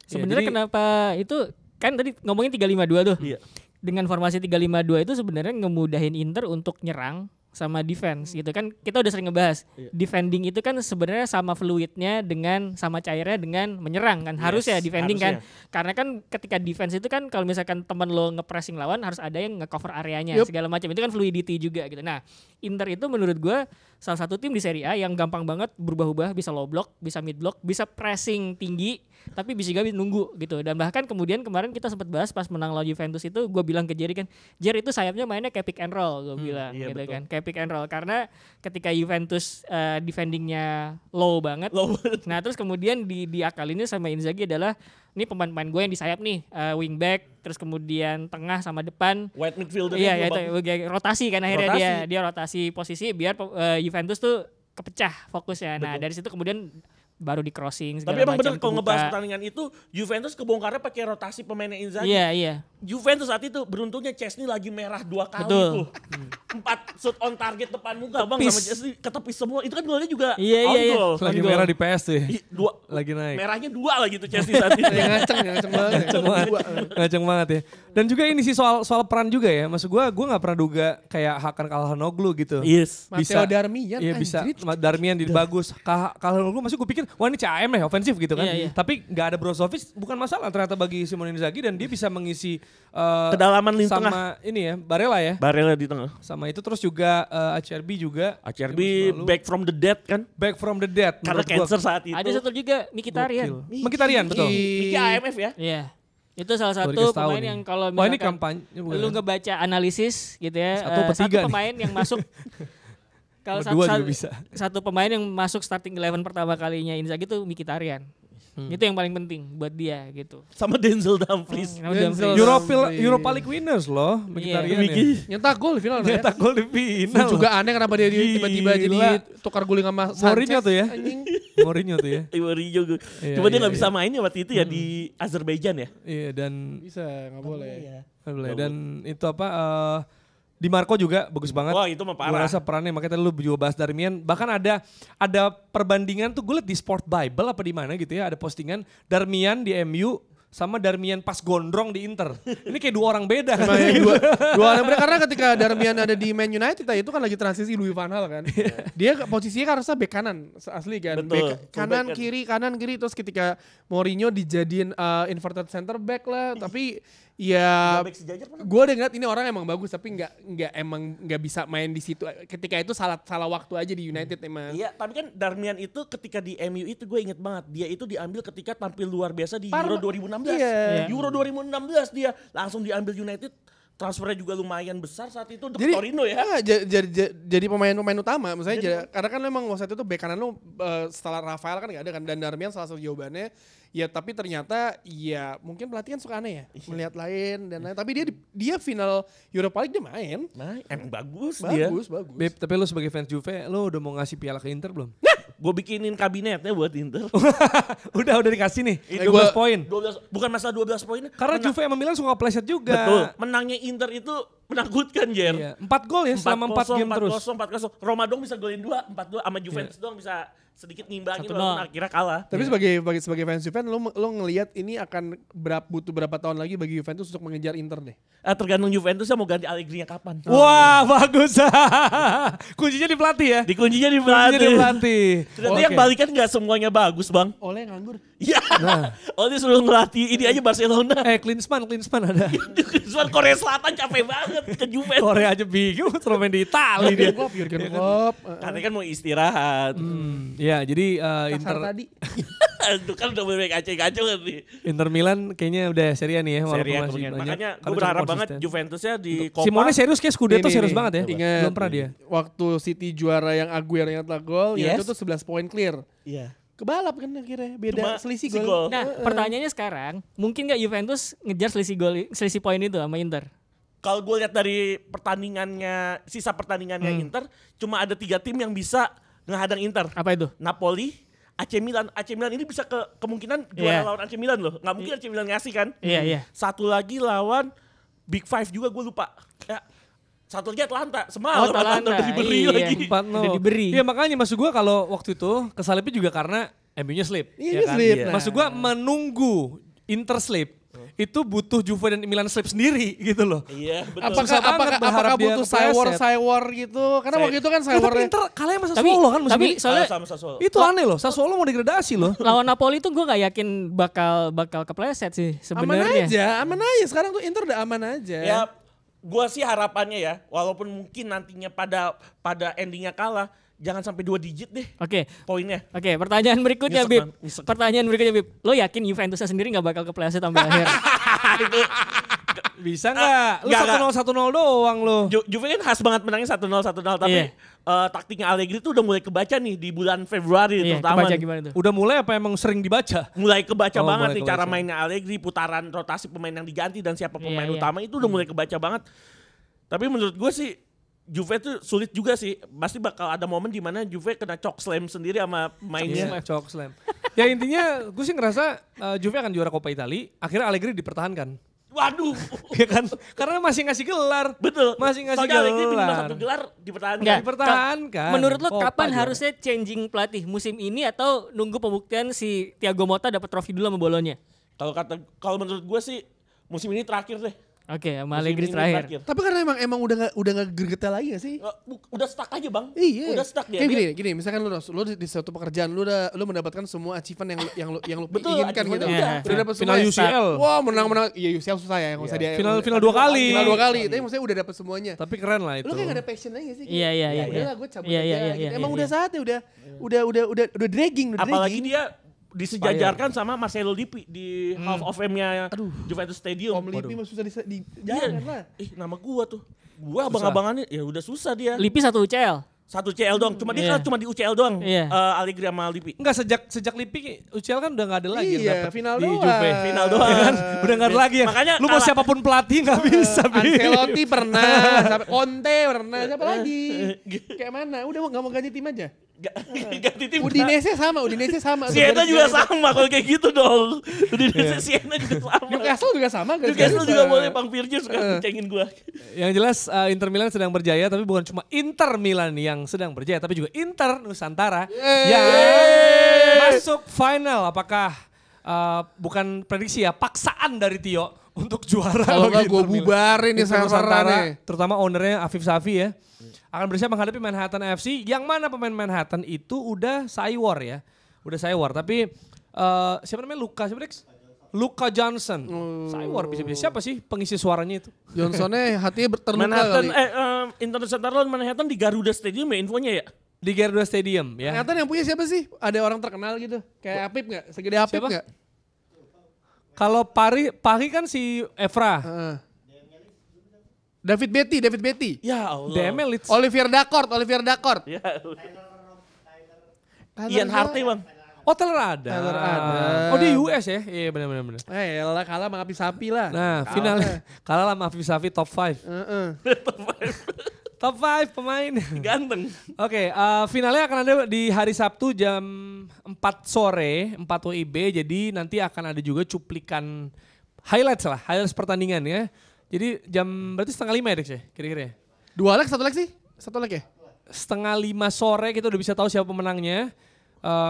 Sebenarnya jadi- kenapa itu kan tadi ngomongin 3-5-2 tuh. Iya. Dengan formasi 3-5-2 itu sebenarnya ngemudahin Inter untuk nyerang sama defense gitu kan. Kita udah sering ngebahas. Defending itu kan sebenarnya sama fluidnya dengan sama cairnya dengan menyerang kan. Harusnya defending kan. Karena kan ketika defense itu kan kalau misalkan teman lo nge-pressing lawan harus ada yang nge-cover areanya segala macam. Itu kan fluidity juga gitu. Nah, Inter itu menurut gue salah satu tim di Serie A yang gampang banget berubah-ubah, bisa low block, bisa mid block, bisa pressing tinggi, tapi bisa juga nunggu gitu. Dan bahkan kemudian kemarin kita sempat bahas pas menang lawan Juventus itu, gue bilang ke Jerry kan, Jerry itu sayapnya mainnya kayak pick and roll, gue bilang iya, gitu betul. kan, kayak pick and roll karena ketika Juventus defendingnya low banget. Nah terus kemudian diakalinnya sama Inzaghi adalah ini pemain-pemain gue yang di sayap nih, wingback, terus kemudian tengah sama depan. White midfielder. Iya, itu rotasi kan akhirnya Rotasi. dia rotasi posisi biar Juventus tuh kepecah fokusnya. Nah, dari situ kemudian baru di crossing segala Tapi emang macam bener kalau ngebahas kebuka. pertandingan itu Juventus kebongkarnya pakai rotasi pemainnya Inzaghi. Iya. Juventus saat itu beruntungnya Chesney lagi merah 2 kali Betul. tuh. 4 shoot on target depan muka Bang sama Chesney ketepis semua. Itu kan golnya juga Iya, on iya. goal. Lagi Gol. merah di PS tuh ya. Dua, Lagi naik. merahnya 2 lagi tuh Chesney saat itu. Ngaceng banget. Ngaceng banget ya. Dan juga ini sih soal peran juga ya. Maksud gue nggak pernah duga kayak Hakan Calhanoglu gitu. Yes. Matteo Darmian. Iya bisa. anjrit. Darmian di bagus. Calhanoglu masih gue pikir wah ini CAM ya ofensif gitu kan. Iya. Tapi nggak ada Brozovic bukan masalah ternyata bagi Simone Inzaghi dan dia bisa mengisi Kedalaman lini sama tengah. ini ya Barella ya. Barella di tengah. Sama itu terus juga Acerbi juga. ACRB Musim lalu. back from the dead kan. Back from the dead. Karena menurut gua. cancer saat itu. Ada satu juga Mkhitaryan. Mkhitaryan betul. Miki AMF ya. Iya. Itu salah satu Rodriguez tahu pemain nih. yang kalau Wah ini misalkan kampanye bukan lu ya? ngebaca analisis gitu ya. Satu per satu tiga nih. pemain yang masuk kalau Berdua juga bisa. satu pemain yang masuk starting 11 pertama kalinya Inzaghi itu Mkhitaryan. Itu yang paling penting buat dia gitu. Sama Denzel Dumfries. Nah, Denzel. udah- Europa League winners loh Mkhitaryan Miki. ya. Nyetak gol di final. Nyetak gol di Itu final. juga aneh kenapa dia Gila. tiba-tiba jadi tukar guling sama Mourinho Sanchez, tuh ya. anjing. Mourinho tuh ya. Mourinho. Iya, Cuma dia iya, nggak bisa iya. main ya waktu itu ya di Azerbaijan ya. Iya dan Bisa, nggak boleh. nggak boleh. Dan itu apa Di Marco juga bagus banget. Wah itu mah Gue parah. rasa perannya makanya tadi lu juga bahas Darmian. Bahkan ada perbandingan tuh gue liat di Sport Bible apa di mana gitu ya. Ada postingan Darmian di MU sama Darmian pas gondrong di Inter. Ini kayak dua orang beda kan. Emang yang dua orang berbeda karena ketika Darmian ada di Man United itu kan lagi transisi Louis van Gaal kan. Dia posisinya kan harusnya bek kanan asli kan. Betul. Bek kanan kiri terus ketika Mourinho dijadiin inverted center back lah tapi ya Back sejajar mana? gue udah ngeliat ini orang emang bagus tapi nggak bisa main di situ ketika itu salah waktu aja di United emang. Iya, tapi kan Darmian itu ketika di MU itu gue inget banget. Dia itu diambil ketika tampil luar biasa di Euro 2016. Iya. Euro 2016 dia langsung diambil United. Transfernya juga lumayan besar saat itu untuk Jadi Torino ya. jadi pemain utama misalnya karena kan memang waktu itu bek kanan lu setelah Rafael kan gak ada kan dan Darmian salah satu jawabannya ya tapi ternyata ya mungkin pelatih kan suka aneh ya melihat lain dan lain tapi dia final Europa League dia main Nah, emang bagus dia. bagus Beb, tapi lu sebagai fans Juve, lu udah mau ngasih piala ke Inter belum? Gue bikinin kabinetnya buat Inter. udah dikasih nih. Itu 12 poin. 12 bukan masalah 12 poin. Karena Juve sama Milan suka pleset juga. Betul. Menangnya Inter itu menakutkan, Jer. Iya. 4 gol ya selama 4 game terus. 4-0. Roma dong bisa golin 2, 4-2 sama Juventus doang bisa sedikit ngimbangin 1-0. walaupun akhirnya kalah. tapi sebagai fans Juventus lu ngelihat ini akan butuh berapa tahun lagi bagi Juventus untuk mengejar Inter deh Tergantung Juventusnya mau ganti Allegri-nya kapan. Wah, bagus. Kuncinya di pelatih ya. Dikuncinya di Kuncinya di pelatih. pelatih. Ternyata yang balikan gak semuanya bagus, Bang. oleh nganggur Iya. Nah. Oh, dia suruh ngelatih ini aja Barcelona. Klinsmann ada. Soal Korea Selatan capek banget ke Juventus. Korea aja bingung, suruh main di Itali dia. Jurgen Klopp Katanya kan mau istirahat. Ya, jadi Inter Inter tadi Itu kan udah mulai kacau-kacau kan nih. Inter Milan kayaknya udah Serie A nih ya, walaupun Serie A masih kemungkinan. banyak. Makanya Karena gue berharap cukup banget konsisten. Juventusnya di Copa. Simone serius kayak Scudetto Ini, serius nih. banget ya. Ingat, Belum pernah dia. waktu City juara yang Aguero nyetak gol ya Yes. itu tuh 11 poin clear Iya. kebalap kan akhirnya beda Cuma selisih si gol. gol. Nah, pertanyaannya sekarang, mungkin nggak Juventus ngejar selisih poin itu sama Inter? Kalau gue lihat dari sisa pertandingannya Inter, cuma ada 3 tim yang bisa ngehadang Inter. Apa itu? Napoli, AC Milan. AC Milan ini bisa kemungkinan juara Iya. lawan AC Milan loh. Nggak mungkin AC Milan ngasih kan. Iya. Satu lagi lawan Big Five juga gue lupa. Ya. Satu lagi Atlanta. Semalam Atlanta udah diberi iya. lagi. 4-0. Udah diberi. Iya makanya maksud gue kalau waktu itu kesalipnya juga karena MU-nya slip. Iya, ya kan? slip. Iya. Nah. Maksud gue menunggu Inter slip. Itu butuh Juve dan Milan slip sendiri gitu loh. Iya betul. Susah banget berharap dia butuh kepleset. Saiwar gitu karena waktu itu kan Ya, tapi Saiwarnya Inter kalah sama Tapi- Sassuolo kan musim tapi ini. soalnya sama Sassuolo. Itu aneh loh, Sassuolo mau degradasi loh. lawan Napoli tuh gue nggak yakin bakal kepleset sih sebenarnya. aman aja sekarang tuh Inter udah aman aja. Ya, gue sih harapannya ya, walaupun mungkin nantinya pada endingnya kalah, jangan sampai 2 digit deh Oke, poinnya. pertanyaan berikutnya Nyesek, Bib. Bang. Nyesek. Pertanyaan berikutnya Bib. Lo yakin Juventusnya sendiri nggak bakal kepleset sampai akhir? Itu Bisa nggak? Lu Nggak. 1-0 doang lu. Juve kan khas banget menangnya 1-0 tapi taktiknya Allegri tuh udah mulai kebaca nih di bulan Februari Iya, terutama. kebaca gimana tuh? Udah mulai apa emang sering dibaca? Mulai kebaca banget Mulai nih cara kebaca. mainnya Allegri, putaran rotasi pemain yang diganti dan siapa pemain Iya, iya. utama itu udah mulai kebaca banget. Tapi menurut gue sih Juve tuh sulit juga sih. Pasti bakal ada momen di mana Juve kena chalk slam sendiri sama mainnya. Chalk slam. Ya intinya gue sih ngerasa Juve akan juara Coppa Italia. Akhirnya Allegri dipertahankan. Waduh. Ya kan? Karena masih ngasih gelar. Betul. Masih ngasih Soalnya Allegri minimal gelar. 1 gelar dipertahankan. Enggak. Dipertahankan. Menurut lo Coppa kapan juara. harusnya changing pelatih? Musim ini atau nunggu pembuktian si Thiago Motta dapat trofi dulu sama Bolonya? Kalau menurut gue sih musim ini terakhir deh. Oke, sama Musim Allegri ini terakhir. Tapi karena emang udah nggak gregetan lagi gak sih? Udah stuck aja bang. Iya. Udah stuck dia. Kayak gini, misalkan lu di suatu pekerjaan lu mendapatkan semua achievement yang lu Betul, inginkan gitu. achievementnya Udah dapat Final semuanya. UCL. Wah, menang. Iya, UCL susah ya, enggak usah dia. Final 2 kali. Final 2 kali. Tapi maksudnya udah dapat semuanya. Tapi keren lah itu. Lu kayak gak ada passion lagi sih. Iya, iya, iya. Udah lah, gue cabut Iya, aja. iya, iya, gitu. iya, Emang iya. udah saatnya, udah dragging. Apalagi dia disejajarkan sama Marcelo Lippi di Half of M-nya Juventus Stadium. Om Lipi mah susah jangan lah. Nama gua tuh. Gua abang-abangannya ya udah susah dia. Lippi 1 UCL. 1 CL doang. Cuma dia Iya. kan cuma di UCL doang. Iya. Allegri sama Lippi. Enggak sejak Lippi UCL kan udah gak ada lagi yang Iya, dapet final di doang. Juve. Final doang. Ya kan? Udah gak ada lagi ya. Makanya Lu mau kalah. siapapun pelatih gak bisa. Bi. Ancelotti pernah, sampai Conte pernah, siapa lagi? Kayak mana? Udah nggak mau ganti tim aja. Ganti tim. Udinese sama. Siena juga sama kalau kayak gitu dong. Udinese Siena juga sama. Newcastle juga sama. Newcastle juga boleh Bang Virgil suka cengin gua. Yang jelas Inter Milan sedang berjaya, tapi bukan cuma Inter Milan yang sedang berjaya, tapi juga Inter Nusantara yang masuk final. Apakah bukan prediksi ya, paksaan dari Tio untuk juara? Kalau nggak bagi gue Inter Milan. bubarin nih Inter Nusantara, serverannya. terutama ownernya Afif Safi ya, akan bersiap menghadapi Manhattan FC, yang mana pemain Manhattan itu udah saywar ya, tapi siapa namanya Luka Johnson, saywar bisa siapa sih pengisi suaranya itu? Johnsonnya hatinya terluka Manhattan, kali. Inter Nusantara lawan Manhattan di Garuda Stadium ya infonya ya? Di Garuda Stadium ya. Manhattan yang punya siapa sih? Ada orang terkenal gitu. Kayak Apip nggak? Segede Apip Siapa? nggak? Kalau Pari kan si Evra, David Betty. Ya Allah. DML Leeds. Olivier Dacourt. Ya. Ian Harte bang. Oh Taylor ada. Taylor ada. Oh di US ya? Iya benar. Elah kalah sama Api Sapi lah. Nah finalnya kalah sama Afif Safi top 5. Top 5 pemain. Ganteng. Oke, finalnya akan ada di hari Sabtu jam 4 sore, 4 WIB. Jadi nanti akan ada juga cuplikan highlights pertandingan ya. Jadi berarti 4:30 ya Dex ya kira-kira ya? 2 leg, 1 leg sih? 1 leg ya? 4:30 sore kita udah bisa tahu siapa pemenangnya.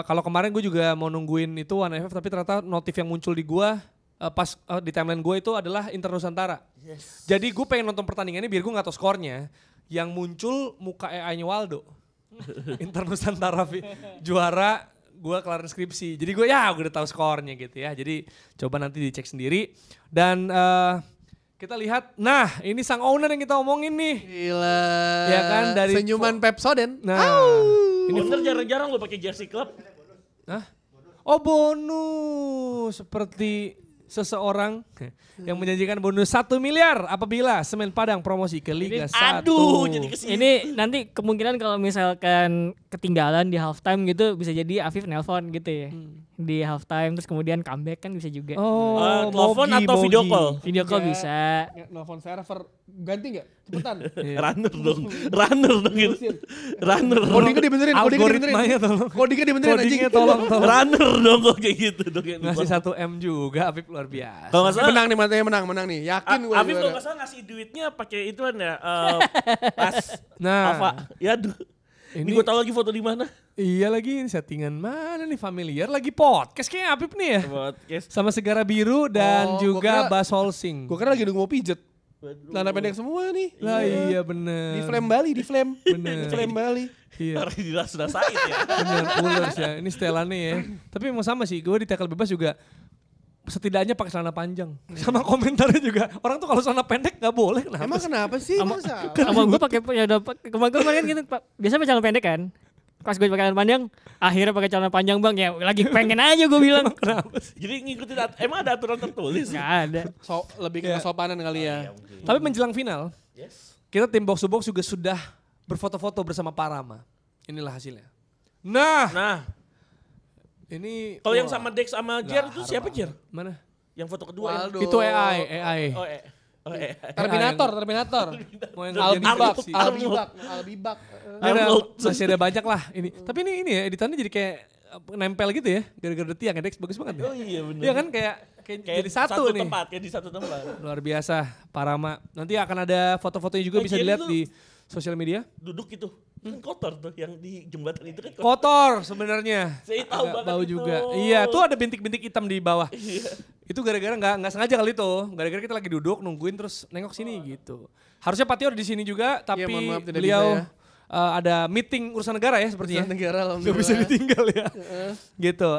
Kalau kemarin gue juga mau nungguin itu OneFF, tapi ternyata notif yang muncul di gue pas di timeline gue itu adalah Inter Nusantara. Yes. Jadi gue pengen nonton pertandingannya biar gue gak tahu skornya. Yang muncul muka AI-nya Waldo. Inter Nusantara juara, gue kelar skripsi. Jadi gue udah tahu skornya gitu ya. Jadi coba nanti dicek sendiri. Dan kita lihat, nah ini sang owner yang kita omongin nih. Gila. Ya kan, dari senyuman Pepsodent. Nah, Ini bener jarang-jarang lo pakai jersey klub. Hah? Oh bonus, seperti seseorang yang menjanjikan bonus 1 miliar apabila Semen Padang promosi ke Liga 1. Aduh, jadi kesini. Ini nanti kemungkinan kalau misalkan ketinggalan di halftime gitu bisa jadi Afif nelpon gitu ya. Di halftime terus kemudian comeback kan bisa juga. Oh, telepon atau video call? Video call Iya. bisa. Nelfon server ganti nggak? Cepetan. Runner dong gitu. Runner. Codingnya dibenerin. Algoritmanya tolong. Codingnya dibenerin anjing. Codingnya tolong. Runner dong kok kayak gitu dong. Ngasih 1 M juga, Afif luar biasa. Kalau nggak salah Menang nih, matanya menang nih. Yakin gue. Afif kalau nggak salah ngasih duitnya pakai ituan ya. Pas Nah, Alfa. Ya aduh. Ini gue tahu lagi foto di mana. Iya lagi settingan mana nih familiar lagi podcast kayaknya Afif nih ya. Podcast. Sama Segara Biru dan Oh, juga gua kira- Bas Holsing. Gue kira lagi nunggu mau pijet. Celana pendek semua nih. Lah iya bener. Di flame Bali, di flame. Bener. Di flame Bali. Iya. Orang sudah Said ya. Bener, Ullers ya. Ini setelannya ya. Tapi emang sama sih, gue di tackle bebas juga setidaknya pakai celana panjang. Sama komentarnya juga. Orang tuh kalau celana pendek gak boleh. Emang kenapa sih? Sama- Masa? Sama gue pakai ya udah kemarin gitu Pak. Biasa pakai celana pendek kan. pas gue pakai celana panjang, akhirnya pakai celana panjang bang, ya lagi pengen aja gue bilang. Kenapa sih? Jadi ngikutin emang ada aturan tertulis? Gak ada. Lebih ke kesopanan kali ya. Tapi menjelang final, Yes. kita tim box to box juga sudah berfoto-foto bersama Parama. Inilah hasilnya. Nah, Nah, ini kalau yang wah, sama Dex sama nggak Jer itu haram siapa banget. Jer? Mana? Yang foto kedua ya? Waldo. Itu AI. Oh, AI. Terminator. Mau yang Albibak, jadi Arnold. Albibak. masih ada banyak lah ini. Tapi ini ya editannya jadi kayak nempel gitu ya, gara-gara tiang ya Dex, bagus banget ya. Oh iya benar. Iya kan kayak jadi satu nih. tempat, kayak di satu tempat. Luar biasa, Parama. Nanti akan ada foto-fotonya juga bisa Jadi dilihat lu- di sosial media. Duduk itu. Kan kotor tuh yang di jembatan itu kan kotor. Kotor sebenarnya. Saya tahu Agak banget bau itu. juga. Iya, tuh ada bintik-bintik hitam di bawah. Iya. Itu gara-gara nggak sengaja kali itu. Gara-gara kita lagi duduk nungguin terus nengok sini gitu. Harusnya Patio ada di sini juga, tapi mohon maaf, tidak beliau bisa ya. ada meeting urusan negara ya sepertinya. Negara Gak alhamdulillah. bisa ditinggal ya. Gitu.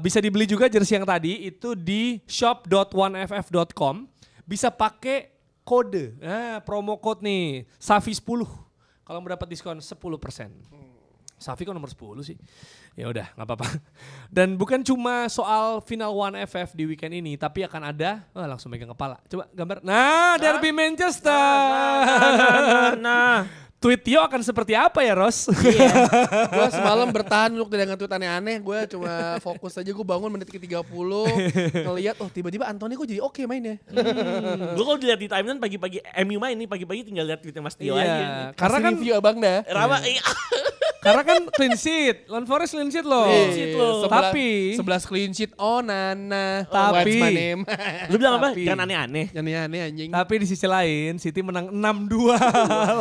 Bisa dibeli juga jersey yang tadi itu di shop.oneff.com. Bisa pakai kode. Nah, promo code nih Safi 10. Kalau mau dapat diskon 10%. Safi kok nomor 10 sih. Ya udah, nggak apa-apa. Dan bukan cuma soal final One FF di weekend ini, tapi akan ada, langsung megang kepala. Coba gambar. Nah, Derby Manchester. Nah. Tweet Tio akan seperti apa ya, Ros? Gue semalam bertahan untuk tidak nge-tweet aneh-aneh. Gue cuma fokus aja, gue bangun menit ke-30. Ngeliat, oh tiba-tiba Anthony kok jadi oke mainnya. Gue kalau dilihat di timeline pagi-pagi MU main nih, pagi-pagi tinggal lihat tweetnya Mas Tio aja. Iya, nih. karena Kasih kan review abang dah. Rama, iya. karena kan clean sheet, Lawan Forest clean sheet loh. Clean sheet loh. Tapi 11 clean sheet. Oh Nana. Tapi- What's my name? Lu bilang apa? Tapi- Jangan aneh-aneh. Aneh-aneh anjing. Tapi di sisi lain, City menang 6-2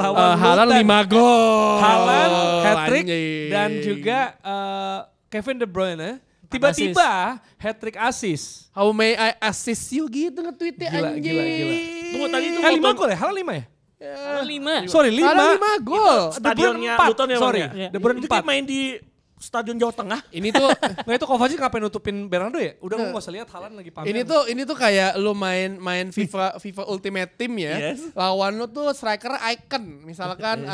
lawan Haaland Luton. 5 gol. Haaland hat-trick Anjing. dan juga Kevin De Bruyne tiba-tiba hat-trick assist. How may I assist you gitu nge-tweetnya Gila, anjing. gila. Tunggu, tadi itu 5 Luton- gol ya? Haaland 5 ya? Ada 5. Sorry 5. Haaland 5 gol. Stadionnya empat. Luton ya Bang, Sorry, ya? De Bruyne Itu kayak 4. main di Stadion Jawa Tengah. Ini tuh Nggak itu Kovacic ngapain nutupin Bernardo ya? Udah gak usah lihat Haaland lagi pamer. ini tuh kayak lu main FIFA Ultimate Team ya. Yes. Lawan lu tuh striker icon. Misalkan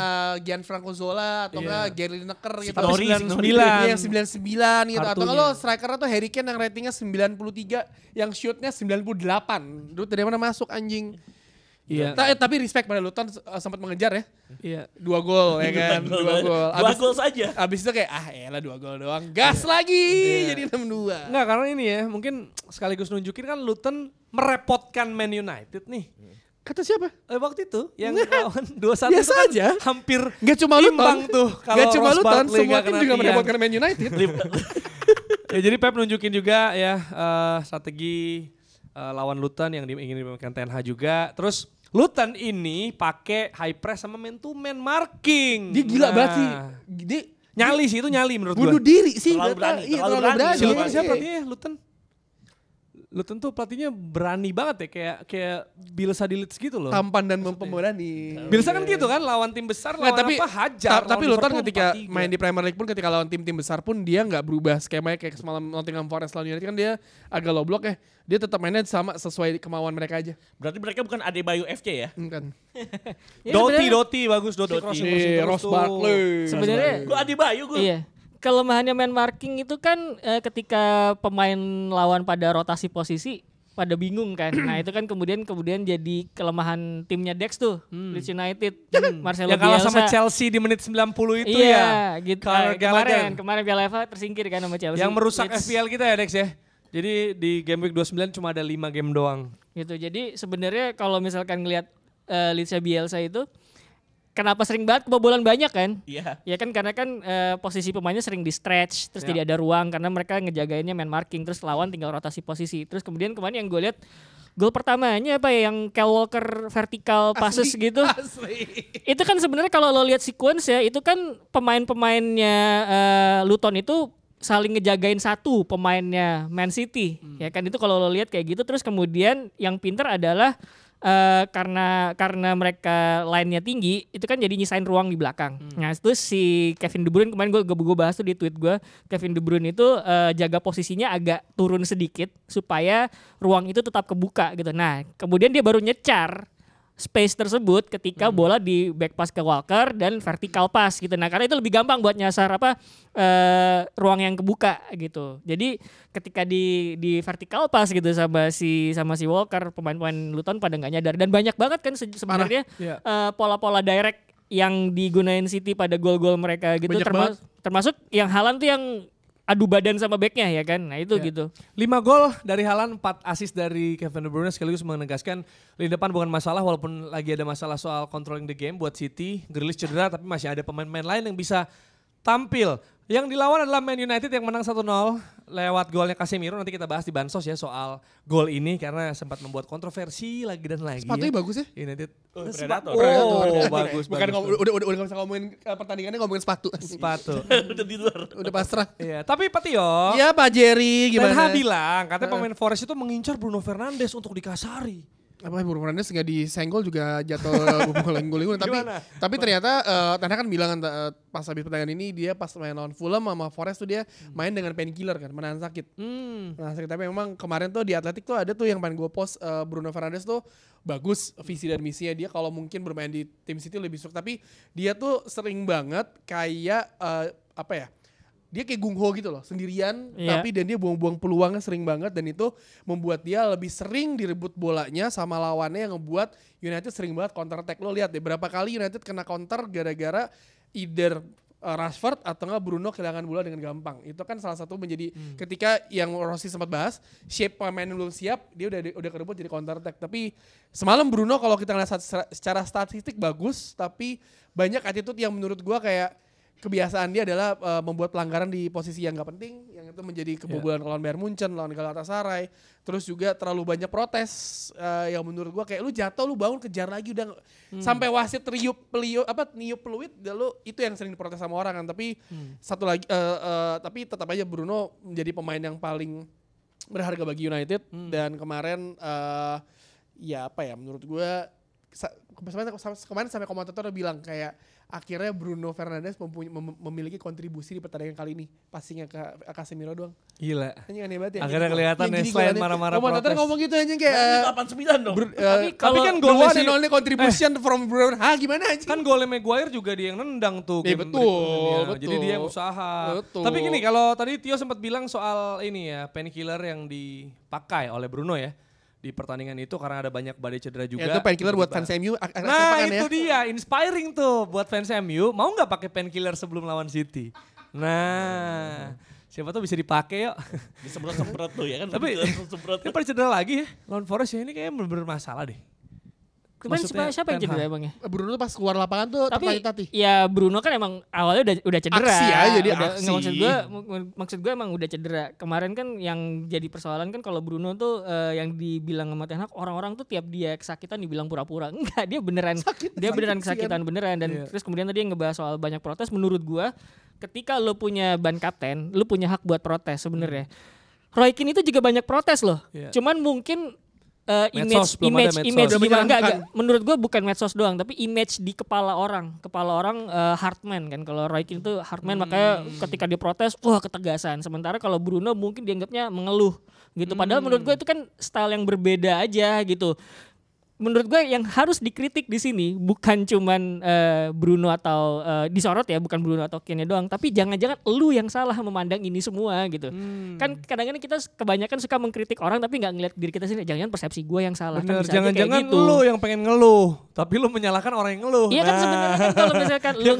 Gianfranco Zola atau enggak Gary Lineker gitu. Signori, Signori. Iya, yang 99 gitu. Atau Kartunya. kalau strikernya tuh Harry Kane yang ratingnya 93, yang shootnya 98. Dulu dari mana masuk anjing. Iya. Tapi respect pada Luton sempat mengejar ya. Iya. 2 gol ya kan. 2 gol. Dua gol saja. Abis itu kayak elah 2 gol doang. Gas lagi jadi 6-2. Enggak, karena ini ya, mungkin sekaligus nunjukin kan Luton merepotkan Man United nih. Kata siapa? Waktu itu yang lawan 2-1 Biasa itu kan aja. hampir Gak cuma Luton. imbang tuh. Kalau Gak cuma Ross Luton, Barkley semua nggak tim kena juga tiang. merepotkan Man United. Ya, jadi Pep nunjukin juga ya strategi lawan Luton yang ingin dimainkan Ten Hag juga. Terus Luton ini pakai high press sama man to man marking. Dia gila banget sih. Nah, Dia nyali sih itu nyali menurut bunuh gua. diri sih. Terlalu Gak berani, tahu. Iya, terlalu terlalu berani. berani. Si Luton Iya. siapa pelatihnya? Luton tuh pelatihnya berani banget ya, kayak Bielsa di Leeds gitu loh. Tampan dan pemberani. Bielsa kan gitu kan, lawan tim besar, lawan Nggak, apa hajar. tapi lawan Luton Liverpool ketika 4-3. main di Premier League pun ketika lawan tim-tim besar pun dia nggak berubah skemanya kayak semalam Nottingham Forest lawan United kan dia agak low block ya. Dia tetap mainnya sama sesuai kemauan mereka aja. Berarti mereka bukan Adebayo FC ya? Kan. Ya, Doti bagus, Doti crossing terus Ross tuh. Barkley. Sebenarnya Gue Adebayo gue. iya. Kelemahannya man marking itu kan ketika pemain lawan pada rotasi posisi pada bingung kan. Nah, itu kan kemudian jadi kelemahan timnya Dex tuh, Leeds United. Marcelo Yang kalah sama Bielsa. Chelsea di menit 90 itu Iya, ya. gitu. Conor Gallagher. Kemarin Piala FA tersingkir kan sama Chelsea. Yang merusak Leeds. FPL kita ya Dex ya. Jadi di game week 29 cuma ada 5 game doang. Gitu. Jadi sebenarnya kalau misalkan ngelihat Leeds Bielsa itu kenapa sering banget kebobolan banyak kan? Iya. Ya kan karena kan posisi pemainnya sering di stretch, terus Ya. tidak ada ruang karena mereka ngejagainnya man marking, terus lawan tinggal rotasi posisi. Terus kemudian kemarin yang gue lihat gol pertamanya apa ya yang Kyle Walker vertical passes gitu. Asli. Itu kan sebenarnya kalau lo lihat sequence ya, itu kan pemain-pemainnya Luton itu saling ngejagain satu pemainnya Man City. Ya kan itu kalau lo lihat kayak gitu, terus kemudian yang pinter adalah karena mereka line-nya tinggi, itu kan jadi nyisain ruang di belakang. Nah, itu si Kevin De Bruyne kemarin gue bahas tuh di tweet gue, Kevin De Bruyne itu jaga posisinya agak turun sedikit supaya ruang itu tetap kebuka gitu. Nah, kemudian dia baru nyecar space tersebut ketika bola di back pass ke Walker dan vertical pass gitu. Nah, karena itu lebih gampang buat nyasar ruang yang kebuka gitu. Jadi ketika di vertical pass gitu sama si Walker, pemain-pemain Luton pada nggak nyadar, dan banyak banget kan sebenarnya pola-pola direct yang digunain City pada gol-gol mereka gitu, termasuk yang Haaland tuh yang adu badan sama backnya ya kan. Nah itu gitu. 5 gol dari Haaland, 4 assist dari Kevin De Bruyne, sekaligus menegaskan lini depan bukan masalah, walaupun lagi ada masalah soal controlling the game buat City. Grealish cedera tapi masih ada pemain-pemain lain yang bisa tampil. Yang dilawan adalah Man United yang menang 1-0 lewat golnya Casemiro. Nanti kita bahas di Bansos ya soal gol ini karena sempat membuat kontroversi lagi dan lagi. Sepatunya bagus ya? United. Predator. Bagus. Bukan bagus. udah gak usah ngomongin pertandingannya, ngomongin sepatu. Sepatu. Udah di luar. Udah pasrah. Iya, tapi Pak Tio. Iya Pak Jerry Ten gimana? Hag bilang katanya pemain Forest itu mengincar Bruno Fernandes untuk dikasari. Apa Bruno Fernandes nggak disenggol juga jatuh gol-gol. Tapi ternyata Ten Hag kan bilang pas habis pertandingan ini dia pas main lawan Fulham sama Forest tuh dia main dengan painkiller kan, menahan sakit. Menahan sakit, tapi memang kemarin tuh di Atletik tuh ada tuh yang main gue post Bruno Fernandes tuh bagus visi dan misinya dia, kalau mungkin bermain di tim City lebih suka, tapi dia tuh sering banget kayak dia kayak gungho gitu loh, sendirian, tapi dan dia buang-buang peluangnya sering banget, dan itu membuat dia lebih sering direbut bolanya sama lawannya, yang ngebuat United sering banget counter attack. Lo lihat deh berapa kali United kena counter gara-gara either Rashford atau enggak Bruno kehilangan bola dengan gampang. Itu kan salah satu menjadi ketika yang Rossi sempat bahas, shape pemain belum siap, dia udah kerebut jadi counter attack. Tapi semalam Bruno kalau kita ngeliat secara statistik bagus, tapi banyak attitude yang menurut gua kayak kebiasaan dia adalah membuat pelanggaran di posisi yang gak penting, yang itu menjadi kebobolan lawan Bayern Munchen, lawan Galatasaray. Terus juga terlalu banyak protes yang menurut gua kayak lu jatuh, lu bangun, kejar lagi, udah sampai wasit niup peluit, lu itu yang sering diprotes sama orang kan. Tapi satu lagi, tapi tetap aja Bruno menjadi pemain yang paling berharga bagi United. Dan kemarin menurut gua kemarin sampai komentator bilang kayak akhirnya Bruno Fernandes memiliki kontribusi di pertandingan kali ini, passingnya ke Casemiro doang. Gila. Aneh banget ya. Akhirnya kelihatan ya selain marah-marah komentator protes. ngomong gitu aja kayak 89 dong. Tapi kan the golnya one and only contribution from Bruno. Gimana aja? Kan golnya Maguire juga dia yang nendang tuh. Betul. Jadi dia yang usaha. Betul. Tapi gini, kalau tadi Tio sempat bilang soal ini ya, painkiller yang dipakai oleh Bruno ya di pertandingan itu karena ada banyak badai cedera juga. Itu painkiller buat fans MU. Nah itu dia, inspiring tuh buat fans MU. Mau nggak pakai painkiller sebelum lawan City? Nah, siapa tuh bisa dipakai yuk. Disemprot-semprot tuh ya kan. Tapi dia pada cedera lagi ya. Lawan Forest ya, ini kayaknya bener-bener masalah deh. Kemarin siapa yang cedera emangnya? Bruno tuh pas keluar lapangan tuh tertatih-tatih. Ya Bruno kan emang awalnya udah cedera. Aksi aja jadi aksi. Maksud gue emang udah cedera. Kemarin kan yang jadi persoalan kan kalau Bruno tuh yang dibilang sama Ten Hag, orang-orang tuh tiap dia kesakitan dibilang pura-pura. Enggak, dia beneran kesakitan beneran. Dan terus kemudian tadi yang ngebahas soal banyak protes, menurut gue ketika lo punya ban kapten, lo punya hak buat protes sebenarnya. Roy Keane itu juga banyak protes loh. Cuman mungkin image gimana enggak. Menurut gue bukan medsos doang, tapi image di kepala orang Hardman kan. Kalau Roy Keane itu Hardman, makanya ketika dia protes wah ketegasan. Sementara kalau Bruno mungkin dianggapnya mengeluh gitu. Padahal menurut gue itu kan style yang berbeda aja gitu. Menurut gue yang harus dikritik di sini bukan cuman Bruno atau disorot ya, bukan Bruno atau Kane doang, tapi jangan-jangan lu yang salah memandang ini semua gitu. Kan kadang-kadang kita kebanyakan suka mengkritik orang tapi nggak ngeliat diri kita sendiri. Jangan persepsi gue yang salah. Bener, kan jangan-jangan gitu. lu yang pengen ngeluh, tapi lu menyalahkan orang yang ngeluh. Iya kan sebenarnya kan kalau misalkan lu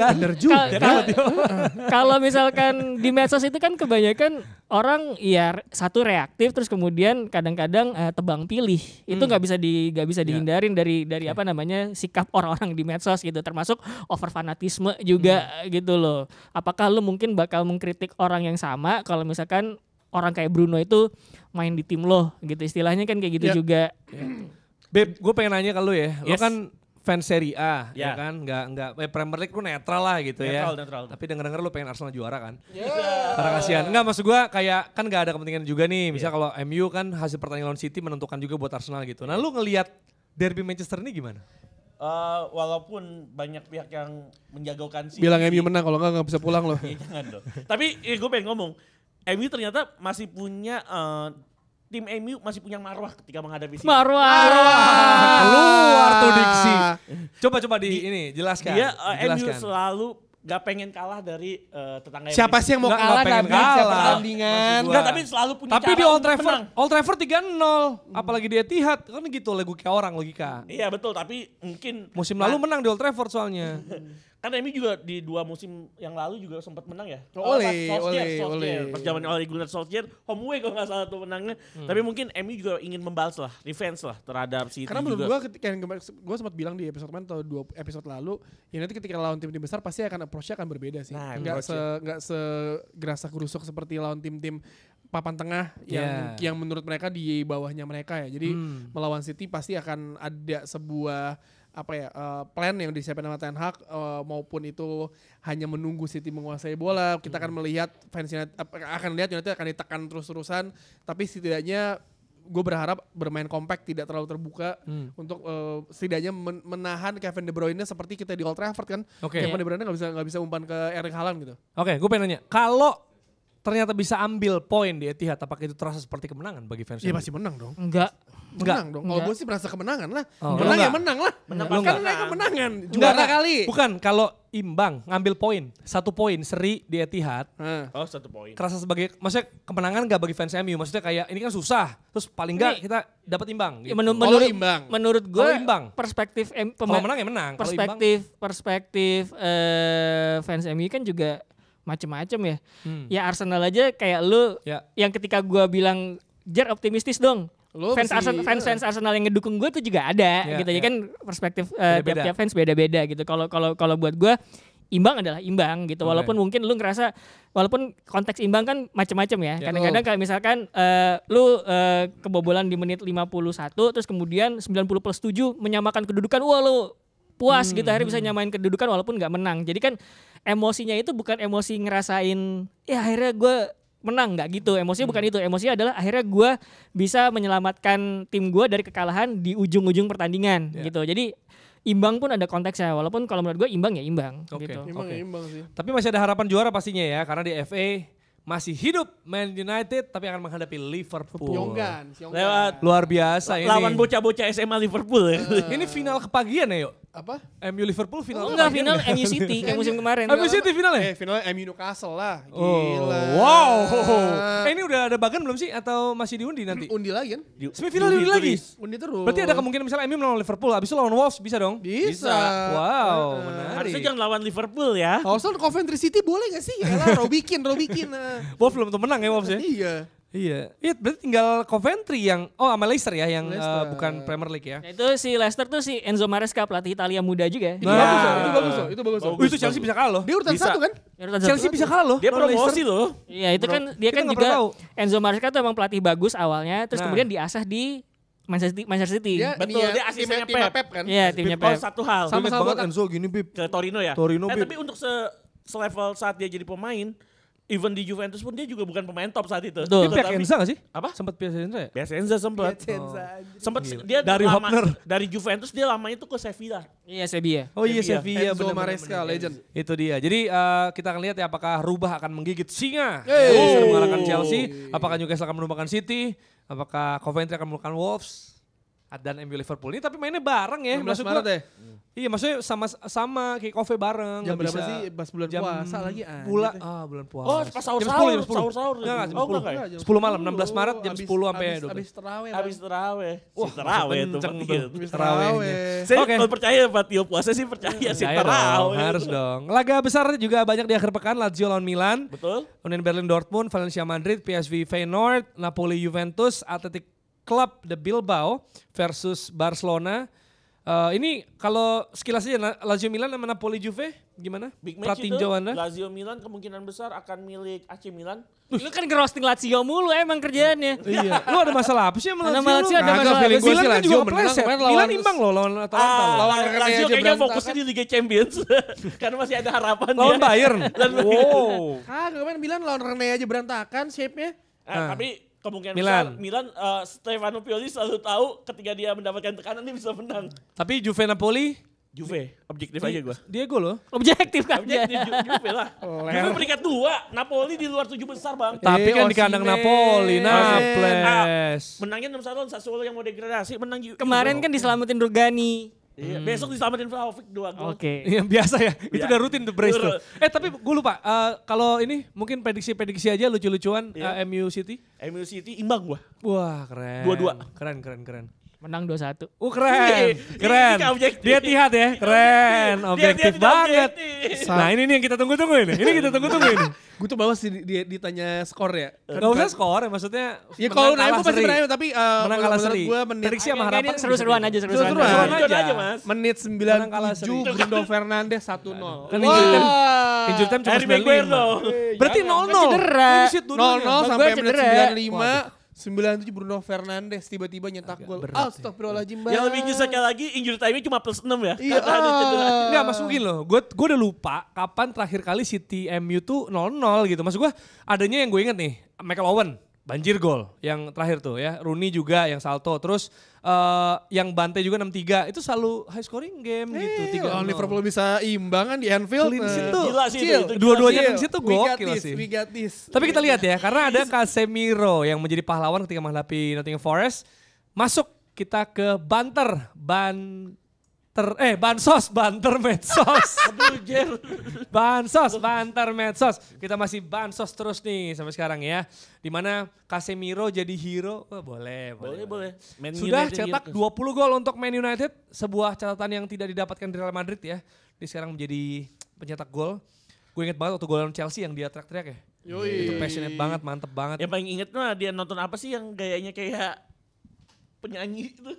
kalau misalkan di medsos itu kan kebanyakan orang ya satu reaktif, terus kemudian kadang-kadang tebang pilih. Itu nggak bisa dihindarin dari apa namanya sikap orang-orang di medsos gitu, termasuk over fanatisme juga gitu loh. Apakah lu mungkin bakal mengkritik orang yang sama kalau misalkan orang kayak Bruno itu main di tim lo gitu, istilahnya kan kayak gitu juga. Beb, gue pengen nanya ke lu ya. Lu Yes. kan fans Serie A, ya kan? Nggak Premier League lu netral lah gitu netral. Tapi denger-denger lu pengen Arsenal juara kan? Karena kasihan. Enggak, maksud gue kayak kan nggak ada kepentingan juga nih. Misal kalau MU kan hasil pertandingan lawan City menentukan juga buat Arsenal gitu. Nah lu ngelihat derby Manchester ini gimana? Walaupun banyak pihak yang menjagokan City. Bilang MU menang, kalau nggak bisa pulang loh. Jangan dong. Tapi gue pengen ngomong, MU ternyata masih punya tim MU masih punya marwah ketika menghadapi City. Marwah. Keluar tuh diksi. Coba ini jelaskan. Dia MU Jelaskan. selalu gak pengen kalah dari tetangga. Siapa sih yang mau Nggak kalah pengen Nabi setiap kalah. pertandingan? Maksud gua. Enggak, tapi selalu punya Tapi cara di Old untuk Trafford, menang. Old Trafford 3-0. Apalagi di Etihad. Kan gitu logika orang, logika. Iya betul, tapi mungkin Musim lalu menang di Old Trafford soalnya. kan MU juga di 2 musim yang lalu juga sempat menang ya. Oleh. Pas zaman Ole Gunnar Solskjaer, home away kalau nggak salah tuh menangnya. Tapi mungkin MU juga ingin membalas lah, revenge lah terhadap City Karena menurut juga. gue ketika gue sempat bilang di episode kemarin atau 2 episode lalu, ya nanti ketika lawan tim-tim besar pasti akan approach-nya akan berbeda sih. Nah, Nggak segerasa gerusuk seperti lawan tim-tim papan tengah yang menurut mereka di bawahnya mereka ya. Jadi melawan City pasti akan ada sebuah plan yang disiapkan sama Ten Hag, maupun itu hanya menunggu City menguasai bola. Kita akan melihat fans United akan lihat United akan ditekan terus-terusan, tapi setidaknya gue berharap bermain compact, tidak terlalu terbuka untuk setidaknya menahan Kevin De Bruyne seperti kita di Old Trafford kan. Oke. Kevin De Bruyne nggak bisa umpan ke Erling Haaland gitu. Oke, gue pengen nanya. Kalau ternyata bisa ambil poin di Etihad, apakah itu terasa seperti kemenangan bagi fans? Iya MU? pasti menang dong. Enggak. Menang dong. Kalau Enggak. gue sih merasa kemenangan lah. Oh, Menang lu ya enggak? menang lah. Menang Kan pasti naik menang. kemenangan. Enggak, Juara kali. Bukan, kalau imbang, ngambil poin. 1 poin, seri di Etihad. Nah. Oh 1 poin. Kerasa sebagai, maksudnya kemenangan gak bagi fans MU? Maksudnya kayak ini kan susah, terus paling enggak Ini- kita dapat imbang. Ya, Gitu. menurut imbang. menurut gue Kalau imbang. perspektif Kalau menang ya menang. Kalau imbang, perspektif fans MU kan juga macem-macem ya. Hmm. Ya Arsenal aja kayak lu Ya. yang ketika gue bilang Jar optimistis dong. Lo Fans mesti- fans Arsenal yang ngedukung gue tuh juga ada Ya, gitu ya ya. kan perspektif Beda-beda. tiap fans beda-beda gitu. Kalau buat gue imbang adalah imbang gitu. Oke. Walaupun mungkin lu ngerasa walaupun konteks imbang kan macam-macam ya. Ya. Kadang-kadang kayak misalkan lu kebobolan di menit 51 terus kemudian 90 plus 7 menyamakan kedudukan. Wah lu puas gitu akhirnya bisa nyamain kedudukan walaupun nggak menang. Jadi kan emosinya itu bukan emosi ngerasain ya akhirnya gue menang, nggak gitu. Emosinya bukan itu. Emosinya adalah akhirnya gue bisa menyelamatkan tim gue dari kekalahan di ujung-ujung pertandingan Ya. gitu. Jadi imbang pun ada konteksnya. Walaupun kalau menurut gue imbang ya imbang Oke. gitu. Imbang Oke. ya imbang sih. Tapi masih ada harapan juara pastinya ya, karena di FA masih hidup Man United tapi akan menghadapi Liverpool. Yonggan. Lewat Luar biasa ini. lawan bocah-bocah SMA Liverpool ya. Ini final kepagian ya, yuk. Apa? MU Liverpool final. Oh, enggak, kepagian final nggak? MU City kayak musim kemarin. MU City finalnya. Finalnya MU Newcastle lah. Oh, Gila. wow. Ini udah ada bagan belum sih atau masih diundi nanti? Undi lagi kan? Semifinal diundi lagi. Undi terus. Berarti ada kemungkinan misalnya MU melawan Liverpool, habis itu lawan Wolves bisa dong? Bisa. Wow, menarik. Harusnya jangan lawan Liverpool ya. Arsenal Coventry City boleh gak sih? Yalah, Robikin. Wolves belum tentu menang ya Wolves ya? Iya. Iya. Iya, berarti tinggal Coventry yang sama Leicester ya yang Leicester. bukan Premier League ya. Nah, itu si Leicester tuh si Enzo Maresca pelatih Italia muda juga. Itu Nah. bagus loh, itu bagus loh, itu bagus loh. Oh, itu Chelsea bisa kalah loh. Dia urutan Bisa. 1 kan? Ya, urutan satu. Chelsea bisa kalah loh. Dia lawan promosi Leicester. loh. Iya itu kan dia Kita kan nggak juga pernah tahu. Enzo Maresca tuh emang pelatih bagus awalnya, terus Nah. kemudian diasah di Manchester City. Betul, dia asistennya timnya Pep. kan? Iya timnya Oh Pep. satu hal. Sama- Ingat banget Enzo gini Bib. Ke Torino ya. Torino, Bib. Tapi untuk selevel saat dia jadi pemain, even di Juventus pun dia juga bukan pemain top saat itu. Betul. Dia pihak Tetapi- Enza gak sih? Apa? Sempat pihak Enza ya? Piacenza sempat. Sempat dia Dari lama, Hopner. dari Juventus dia lamanya tuh ke Sevilla. Iya Sevilla. Oh iya Sevilla. Sevilla Enzo bener-bener. Maresca, legend. Itu dia. Jadi kita akan lihat ya apakah Rubah akan menggigit singa. Hey. Leicester mengalahkan Chelsea. Apakah Newcastle akan menumbangkan City. Apakah Coventry akan mengalahkan Wolves. Dan MU Liverpool ini tapi mainnya bareng ya. 16 Maksud Maret gua, ya? Iya maksudnya sama kayak Kofe bareng. Jam nggak berapa bisa. sih? Pas bulan puasa lagi, anjir. Bulan puasa. Oh, pas Jam 10, sahur-sahur. jam 10. Sahur-sahur. Enggak, jam Oh, 10. enggak ya? 10 malam, 16 Maret jam 10 sampai 12. Abis terawih. Habis terawih. Wah, Terawih tuh. kenceng berarti. tuh. Abis Terawihnya. terawih. Saya Oke. kalau percaya Pak Tio puasa sih percaya sih Percaya dong, terawih. harus dong. Laga besar juga banyak di akhir pekan. Lazio lawan Milan. Betul. Union Berlin Dortmund, Valencia Madrid, PSV Feyenoord, Napoli Juventus, Athletic Club de Bilbao versus Barcelona. Ini kalau sekilas aja Lazio Milan sama Napoli Juve gimana? Big match itu Pratinjau Anda? Lazio Milan kemungkinan besar akan milik AC Milan. Lu kan ngerosting Lazio mulu emang kerjaannya. Iya. Lu ada masalah apa sih sama Karena Lazio? Lazio lu? ada Kagak, masalah. feeling gue Milan sih kan Lazio juga menang pleset. kemarin Milan lawan- imbang loh lawan Atalanta. loh. lawan rekannya Lazio aja kayaknya berantakan. fokusnya di Liga Champions karena masih ada harapan Lawan ya. Bayern. Wow. Kagak kan Milan lawan Rene aja berantakan shape-nya. Tapi kemungkinan Milan. besar Milan Stefano Pioli selalu tahu ketika dia mendapatkan tekanan dia bisa menang. Tapi Juve Napoli Juve, objektif aja gue. Diego loh. Objektif kan Objektif Juve lah. Juve peringkat 2, Napoli di luar 7 besar bang. Tapi kan di kandang Osimhen. Napoli, Ah, Naples. menangnya 6-1 lawan Sassuolo yang mau degradasi, menang Juve. Kemarin kan diselamatin Rugani. Iya, besok diselamatin Vlahovic 2 gol. Oke. Yang biasa ya, itu Iya. udah rutin tuh brace tuh. Betul. Tapi gue lupa, kalau ini mungkin prediksi aja lucu-lucuan Iya. MU City. MU City imbang gua. Wah keren. 2-2. Keren. Menang 2-1. Keren, keren. Ini objektif. Dia Tihad ya, keren, objektif Dia banget. objektif. Nah ini nih yang kita tunggu-tunggu ini. Ini kita tunggu-tunggu ini. Gue tuh bawa sih dia ditanya skor ya. Gak usah skor ya, maksudnya Ya menang kalau nanya kalah gue pasti seri. menang tapi Menang kalah menurut seri. gue menit Prediksi sama Ini harapan seru-seruan aja, seru-seruan. Seru-seruan. Seru-seruan aja, aja Mas. menit Menang kalah seri. 97 Bruno Fernandes 1-0. Kan injury time cuma Harry Maguire 95. dong. Berarti 0-0. Cedera. Clean sheet 0-0 dua-duanya. sampai Maguire menit cedera. 97 Bruno Fernandes tiba-tiba nyetak gol. berat ya. Astagfirullahaladzim. Yang lebih nyesaknya lagi injury time-nya cuma plus 6 ya. Iya. Karena ada cedera. Enggak masukin loh, gue udah lupa kapan terakhir kali City MU tuh 0-0 gitu. Maksud gue adanya yang gue inget nih, Michael Owen, banjir gol yang terakhir tuh ya. Rooney juga yang salto, terus yang Bante juga 6-3, itu selalu high scoring game gitu. Kalau Liverpool bisa imbang kan di Anfield. Clean sheet tuh. Gila sih Chill. itu. Dua-duanya Chill. clean sheet tuh We got gokil this, sih. We got this. Tapi kita lihat ya, karena ada Casemiro yang menjadi pahlawan ketika menghadapi Nottingham Forest. Masuk kita ke banter medsos. Aduh, Jer. banter medsos. Kita masih bansos terus nih sampai sekarang ya. Dimana Casemiro jadi hero, boleh. Boleh. Man Sudah United cetak Heroes. 20 gol untuk Man United, sebuah catatan yang tidak didapatkan di Real Madrid ya. Dia sekarang menjadi pencetak gol. Gue inget banget waktu gol lawan Chelsea yang dia teriak-teriak ya. Itu passionate banget, mantep banget. Yang paling inget mah dia nonton apa sih yang gayanya kayak penyanyi itu.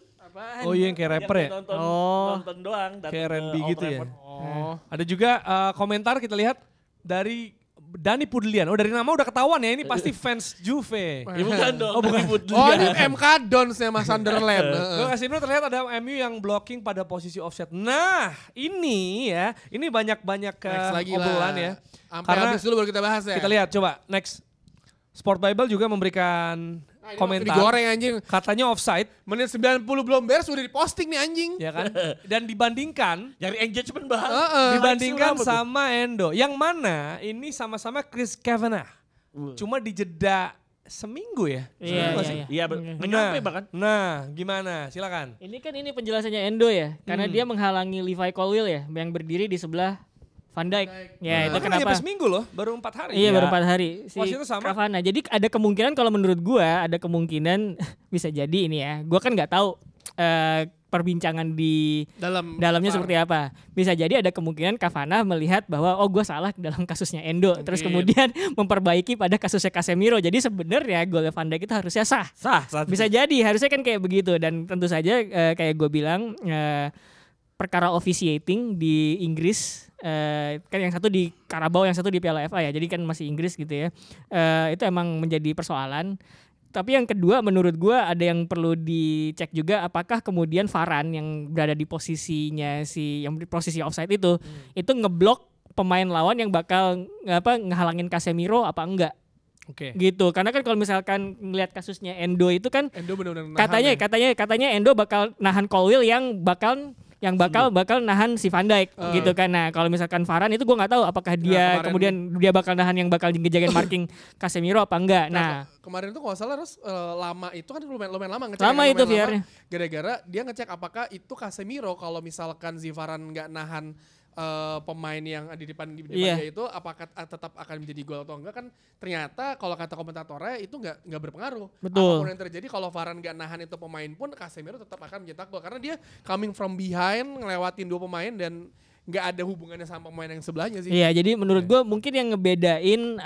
Oh iya yang kayak rapper ya. Yang nonton, Oh. nonton doang. datang Kayak ke R&B Old gitu ya. Trafford. Oh. Ada juga komentar kita lihat dari Dani Pudlian. Oh dari nama udah ketahuan ya, ini pasti fans Juve. Ya bukan dong. Oh, bukan. Oh ini MK Dons-nya Mas Sunderland. Gue kasih dulu terlihat ada MU yang blocking pada posisi offset. Nah ini ya, ini banyak-banyak Next lagi obrolan lah. ya. Sampai Karena habis dulu baru kita bahas ya. kita lihat coba next. Sport Bible juga memberikan Nah, ini komentar. digoreng anjing. Katanya offside Menit 90 belum beres udah diposting nih anjing. ya kan. Dan dibandingkan Nyari engagement bahan. dibandingkan Like Surama tuh. sama Endo. Yang mana ini sama-sama Chris Kavanagh. Cuma dijeda seminggu ya. Iya, Seminggu iya, sih? iya. Iya, nggak nyampe bahkan. Nah, gimana? Silakan. Ini kan ini penjelasannya Endo ya, karena dia menghalangi Levi Colwill ya, yang berdiri di sebelah Van Dijk. Ya itu Tapi nggak kenapa? nyampe seminggu loh, baru 4 hari. Iya Ya. baru 4 hari si Posisinya sama. Cavani. Jadi ada kemungkinan kalau menurut gua ada kemungkinan bisa jadi ini ya. Gua kan nggak tahu perbincangan di dalamnya seperti apa. Bisa jadi ada kemungkinan Cavani melihat bahwa oh gua salah dalam kasusnya Endo, terus kemudian memperbaiki pada kasusnya Casemiro. Jadi sebenarnya gol Van Dijk itu harusnya sah. Bisa jadi harusnya kan kayak begitu dan tentu saja kayak gue bilang perkara officiating di Inggris kan yang satu di Carabao yang satu di Piala FA ya, jadi kan masih Inggris gitu ya, itu emang menjadi persoalan. Tapi yang kedua menurut gue ada yang perlu dicek juga, apakah kemudian Varane yang berada di posisinya yang di posisi offside itu ngeblok pemain lawan yang bakal ngehalangin Casemiro apa enggak. Oke. Gitu, karena kan kalau misalkan ngelihat kasusnya Endo itu kan Endo benar-benar nahan katanya Endo bakal nahan Colwill yang bakal nahan si Van Dijk gitu kan. Nah kalau misalkan Varane itu gue nggak tahu apakah dia kemudian dia bakal nahan yang bakal ngejagain marking Casemiro apa enggak. Nah kemarin tuh kalau nggak salah terus lama itu kan lumayan lama ngecek. Lama itu VR-nya. Gara-gara dia ngecek apakah itu Casemiro kalau misalkan si Varane nggak nahan pemain yang di depan dia itu apakah tetap akan menjadi gol atau enggak, kan ternyata kalau kata komentatornya itu nggak berpengaruh. Betul. Apapun yang terjadi kalau Varane nggak nahan itu pemain pun Casemiro tetap akan mencetak gol karena dia coming from behind ngelewatin dua pemain dan nggak ada hubungannya sama pemain yang sebelahnya sih. iya, jadi menurut gue mungkin yang ngebedain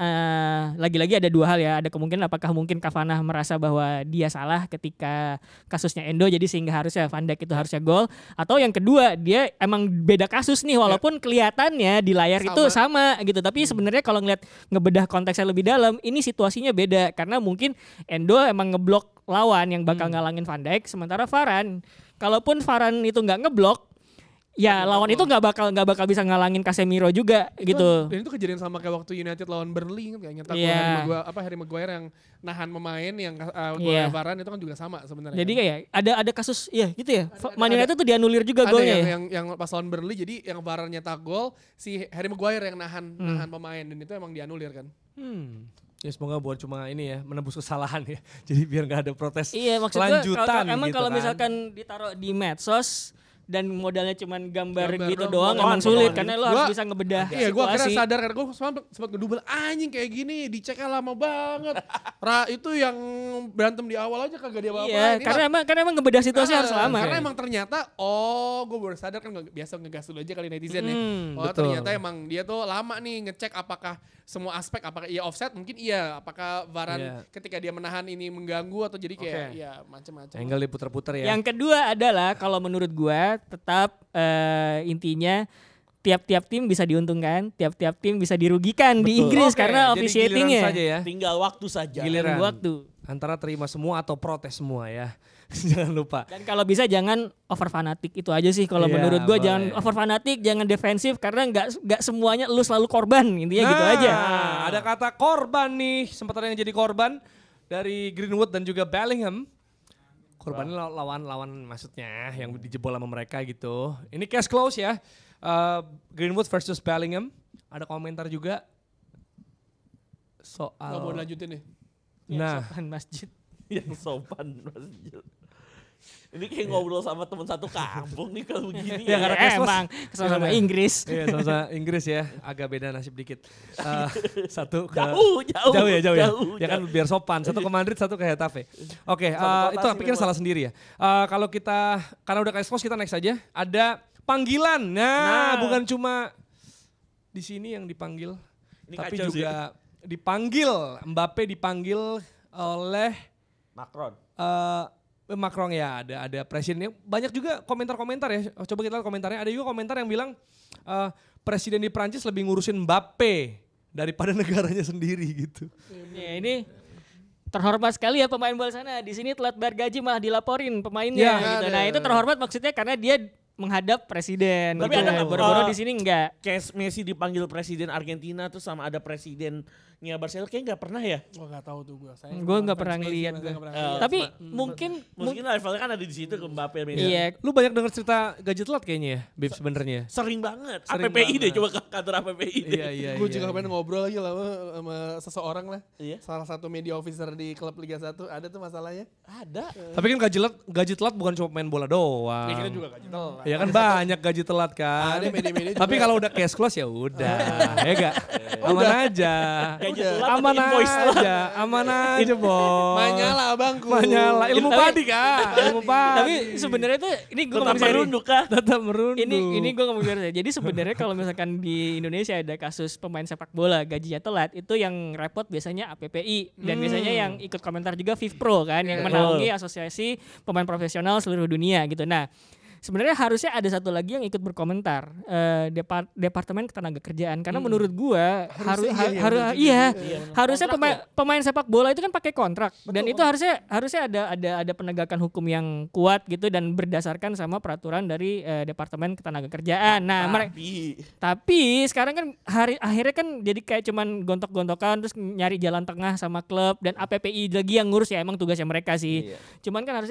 lagi-lagi ada dua hal ya. Ada kemungkinan apakah mungkin Cavani merasa bahwa dia salah ketika kasusnya Endo, jadi sehingga harusnya Van Dijk itu harusnya gol. Atau yang kedua dia emang beda kasus nih, walaupun kelihatannya di layar itu sama gitu. Tapi sebenarnya kalau ngebedah konteksnya lebih dalam, ini situasinya beda karena mungkin Endo emang ngeblok lawan yang bakal ngalangin Van Dijk, sementara Varane, kalaupun Varane itu nggak ngeblok, ya lawan itu nggak bakal bisa ngalangin Casemiro juga gitu. Dan itu kejadian sama kayak waktu United lawan Burnley kan, kayak nyetak Harry Maguire yang nahan pemain yang Varane itu kan juga sama sebenarnya. Jadi kan. kayak ada kasus ya gitu ya. Man United tuh dianulir juga ada golnya ya. yang pas lawan Burnley, jadi yang Varane nyetak gol, si Harry Maguire yang nahan pemain dan itu emang dianulir kan. Ya semoga buat cuma ini ya, menebus kesalahan ya. Jadi biar nggak ada protes Iya maksudnya lanjutan emang gitu kalau kan. misalkan ditaruh di medsos dan modalnya cuman gambar Gambar gitu doang, doang, emang potongan, sulit potongan. karena lo Gua- harus bisa ngebedah Iya, gue akhirnya situasi. sadar karena gue sempat ngedubel anjing kayak gini diceknya lama banget. Itu yang berantem di awal aja kagak dia apa-apa. Iya, karena emang ngebedah situasi harus lama. Karena emang ternyata, gue baru sadar kan biasa ngegas dulu aja kali netizen ya. Oh betul. ternyata emang dia tuh lama nih ngecek apakah semua aspek, apakah iya offset mungkin iya, apakah Varane Iya. ketika dia menahan ini mengganggu atau jadi kayak Oke. ya macam-macam. Angle diputer-puter ya. Yang kedua adalah kalau menurut gua tetap intinya tiap-tiap tim bisa diuntungkan, tiap-tiap tim bisa dirugikan di Inggris Oke, karena jadi officiatingnya. giliran saja ya. Tinggal waktu saja. Giliran. Waktu. Antara terima semua atau protes semua ya. Jangan lupa. Dan kalau bisa jangan over fanatik, itu aja sih kalau Iya, menurut gua, boleh. jangan over fanatik, jangan defensif karena nggak semuanya lu selalu korban, intinya gitu aja. Nah, ada kata korban nih, sempat ada yang jadi korban dari Greenwood dan juga Bellingham. Korbannya lawan maksudnya yang dijebol sama mereka gitu. Ini case close ya. Greenwood versus Bellingham. Ada komentar juga soal. Gak mau lanjutin nih. Nah, Sopan masjid. Yang sopan Mas. Ini kayak ngobrol sama teman satu kampung nih kalau begini Ya, ya. karena case close. Emang sama Gimana? Inggris. iya sama Inggris ya, agak beda nasib dikit. Satu ke Jauh. jauh ya. Ya kan biar sopan. Satu ke Madrid, satu ke Getafe. Oke, kota itu sih pikir memang. salah sendiri ya. Kalau kita karena udah case close kita next aja. Ada panggilan. Nah, bukan cuma di sini yang dipanggil, Ini tapi kacau sih. juga dipanggil. Mbappe dipanggil oleh Macron ya, ada presidennya. Banyak juga komentar-komentar ya. Coba kita lihat komentarnya. Ada juga komentar yang bilang presiden di Prancis lebih ngurusin Mbappe daripada negaranya sendiri gitu. Ya, ini terhormat sekali ya pemain bola sana. Di sini telat bayar gaji malah dilaporin pemainnya Ya, gitu. ada. Nah, itu terhormat maksudnya karena dia menghadap presiden. Tapi gitu. ada nggak, Boro-boro di sini enggak. Case Messi dipanggil presiden Argentina terus sama ada presidennya Barcelona kayak nggak pernah ya. Gue gak tahu tuh gue. Gua nggak pernah ngeliat gua. Tapi mungkin Mungkin levelnya kan ada di situ ke Mbappe Messi. iya. Lu banyak denger cerita gaji telat kayaknya ya, Bib sebenarnya. Sering banget. Sering APPI deh, banget. coba ke kantor APPI deh. Iya. Gue juga kemarin ngobrol lagi lah sama seseorang lah. Iya. Salah satu media officer di klub Liga 1. Ada tuh masalahnya. Ada. Tapi kan gaji telat bukan cuma main bola doang. Ya kita juga gak telat. Ya kan banyak gaji telat kan. Ada media-media Tapi juga. kalau udah cash close ya udah, ya gak? Aman aja. Gaji telat Aman atau invoice telat? aja, aman aja bos. Manyala abangku. Manyala, ilmu Tapi- padi kak, ilmu padi. Tapi sebenarnya tuh ini gue Tetap ngomong serius. merunduk kah? tetap merunduk. Ini gue ngomong serius ya. Jadi sebenarnya kalau misalkan di Indonesia ada kasus pemain sepak bola gajinya telat, itu yang repot biasanya APPI dan biasanya yang ikut komentar juga FIFPro kan, yang menaungi asosiasi pemain profesional seluruh dunia gitu. Nah, sebenarnya harusnya ada satu lagi yang ikut berkomentar, Departemen Ketenagakerjaan, karena menurut gua harusnya pemain sepak bola itu kan pakai kontrak dan itu harusnya ada penegakan hukum yang kuat gitu dan berdasarkan sama peraturan dari Departemen Ketenagakerjaan. Nah, tapi sekarang kan akhirnya kan jadi kayak cuman gontok-gontokan terus nyari jalan tengah sama klub dan APPI lagi yang ngurus, ya emang tugasnya mereka sih. Cuman kan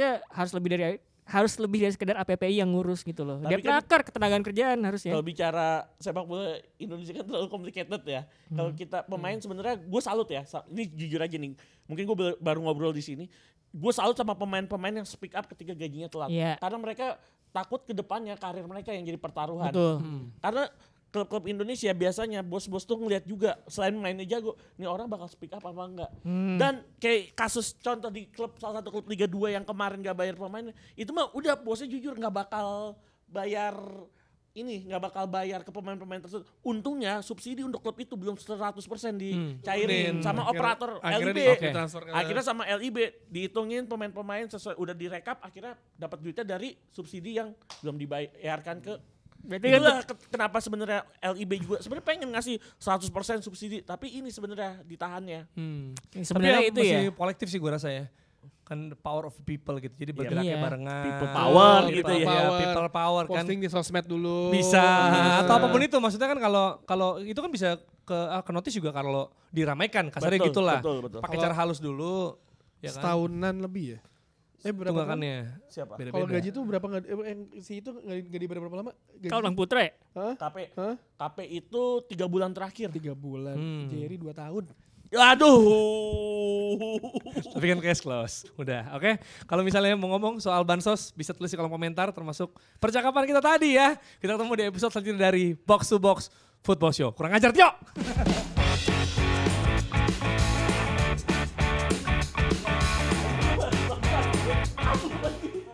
harus lebih dari sekedar APPI yang ngurus gitu loh. Tapi Depnaker Ketenagaan Kerjaan harusnya. Kalau bicara sepak bola Indonesia kan terlalu complicated ya. Kalau kita pemain sebenarnya gue salut ya. Ini jujur aja nih. Mungkin gue baru ngobrol di sini. Gue salut sama pemain-pemain yang speak up ketika gajinya telat. Iya. Karena mereka takut ke depannya karir mereka yang jadi pertaruhan. Betul. Karena klub-klub Indonesia biasanya bos-bos tuh ngeliat juga selain mainnya jago, nih orang bakal speak up apa enggak. Dan kayak kasus contoh di salah satu klub Liga 2 yang kemarin gak bayar pemainnya, itu mah udah bosnya jujur nggak bakal bayar ke pemain-pemain tersebut. Untungnya subsidi untuk klub itu belum 100% dicairin sama operator LIB. Akhirnya sama LIB dihitungin pemain-pemain sesuai udah direkap, akhirnya dapat duitnya dari subsidi yang belum dibayarkan ke. Berarti Itulah kenapa sebenarnya LIB juga sebenarnya pengen ngasih 100% subsidi, tapi ini sebenarnya ditahannya. sebenarnya itu ya. masih kolektif sih gue rasa ya. Kan the power of people gitu. Jadi bergeraknya Iya. barengan. People power gitu ya. People power kan. Posting di sosmed dulu. Bisa atau apapun itu, maksudnya kan kalau itu kan bisa ke notice juga kalau diramaikan kasarnya Betul, gitulah. betul. Pakai cara halus dulu ya kan. Setahunan lebih ya? Berapa lama? Tunggakannya. Siapa? Beda-beda. Kalau gaji tuh berapa si itu nggak dibayar berapa lama? Gaji? Kalau Bang Putra ya? Hah? KP. Hah? KP itu 3 bulan terakhir. 3 bulan. Jerry 2 tahun. Aduh. Tapi kan case close. Udah, oke. Kalau misalnya mau ngomong soal bansos, bisa tulis di kolom komentar termasuk percakapan kita tadi ya. Kita ketemu di episode selanjutnya dari Box to Box Football Show. Kurang ajar, Tio!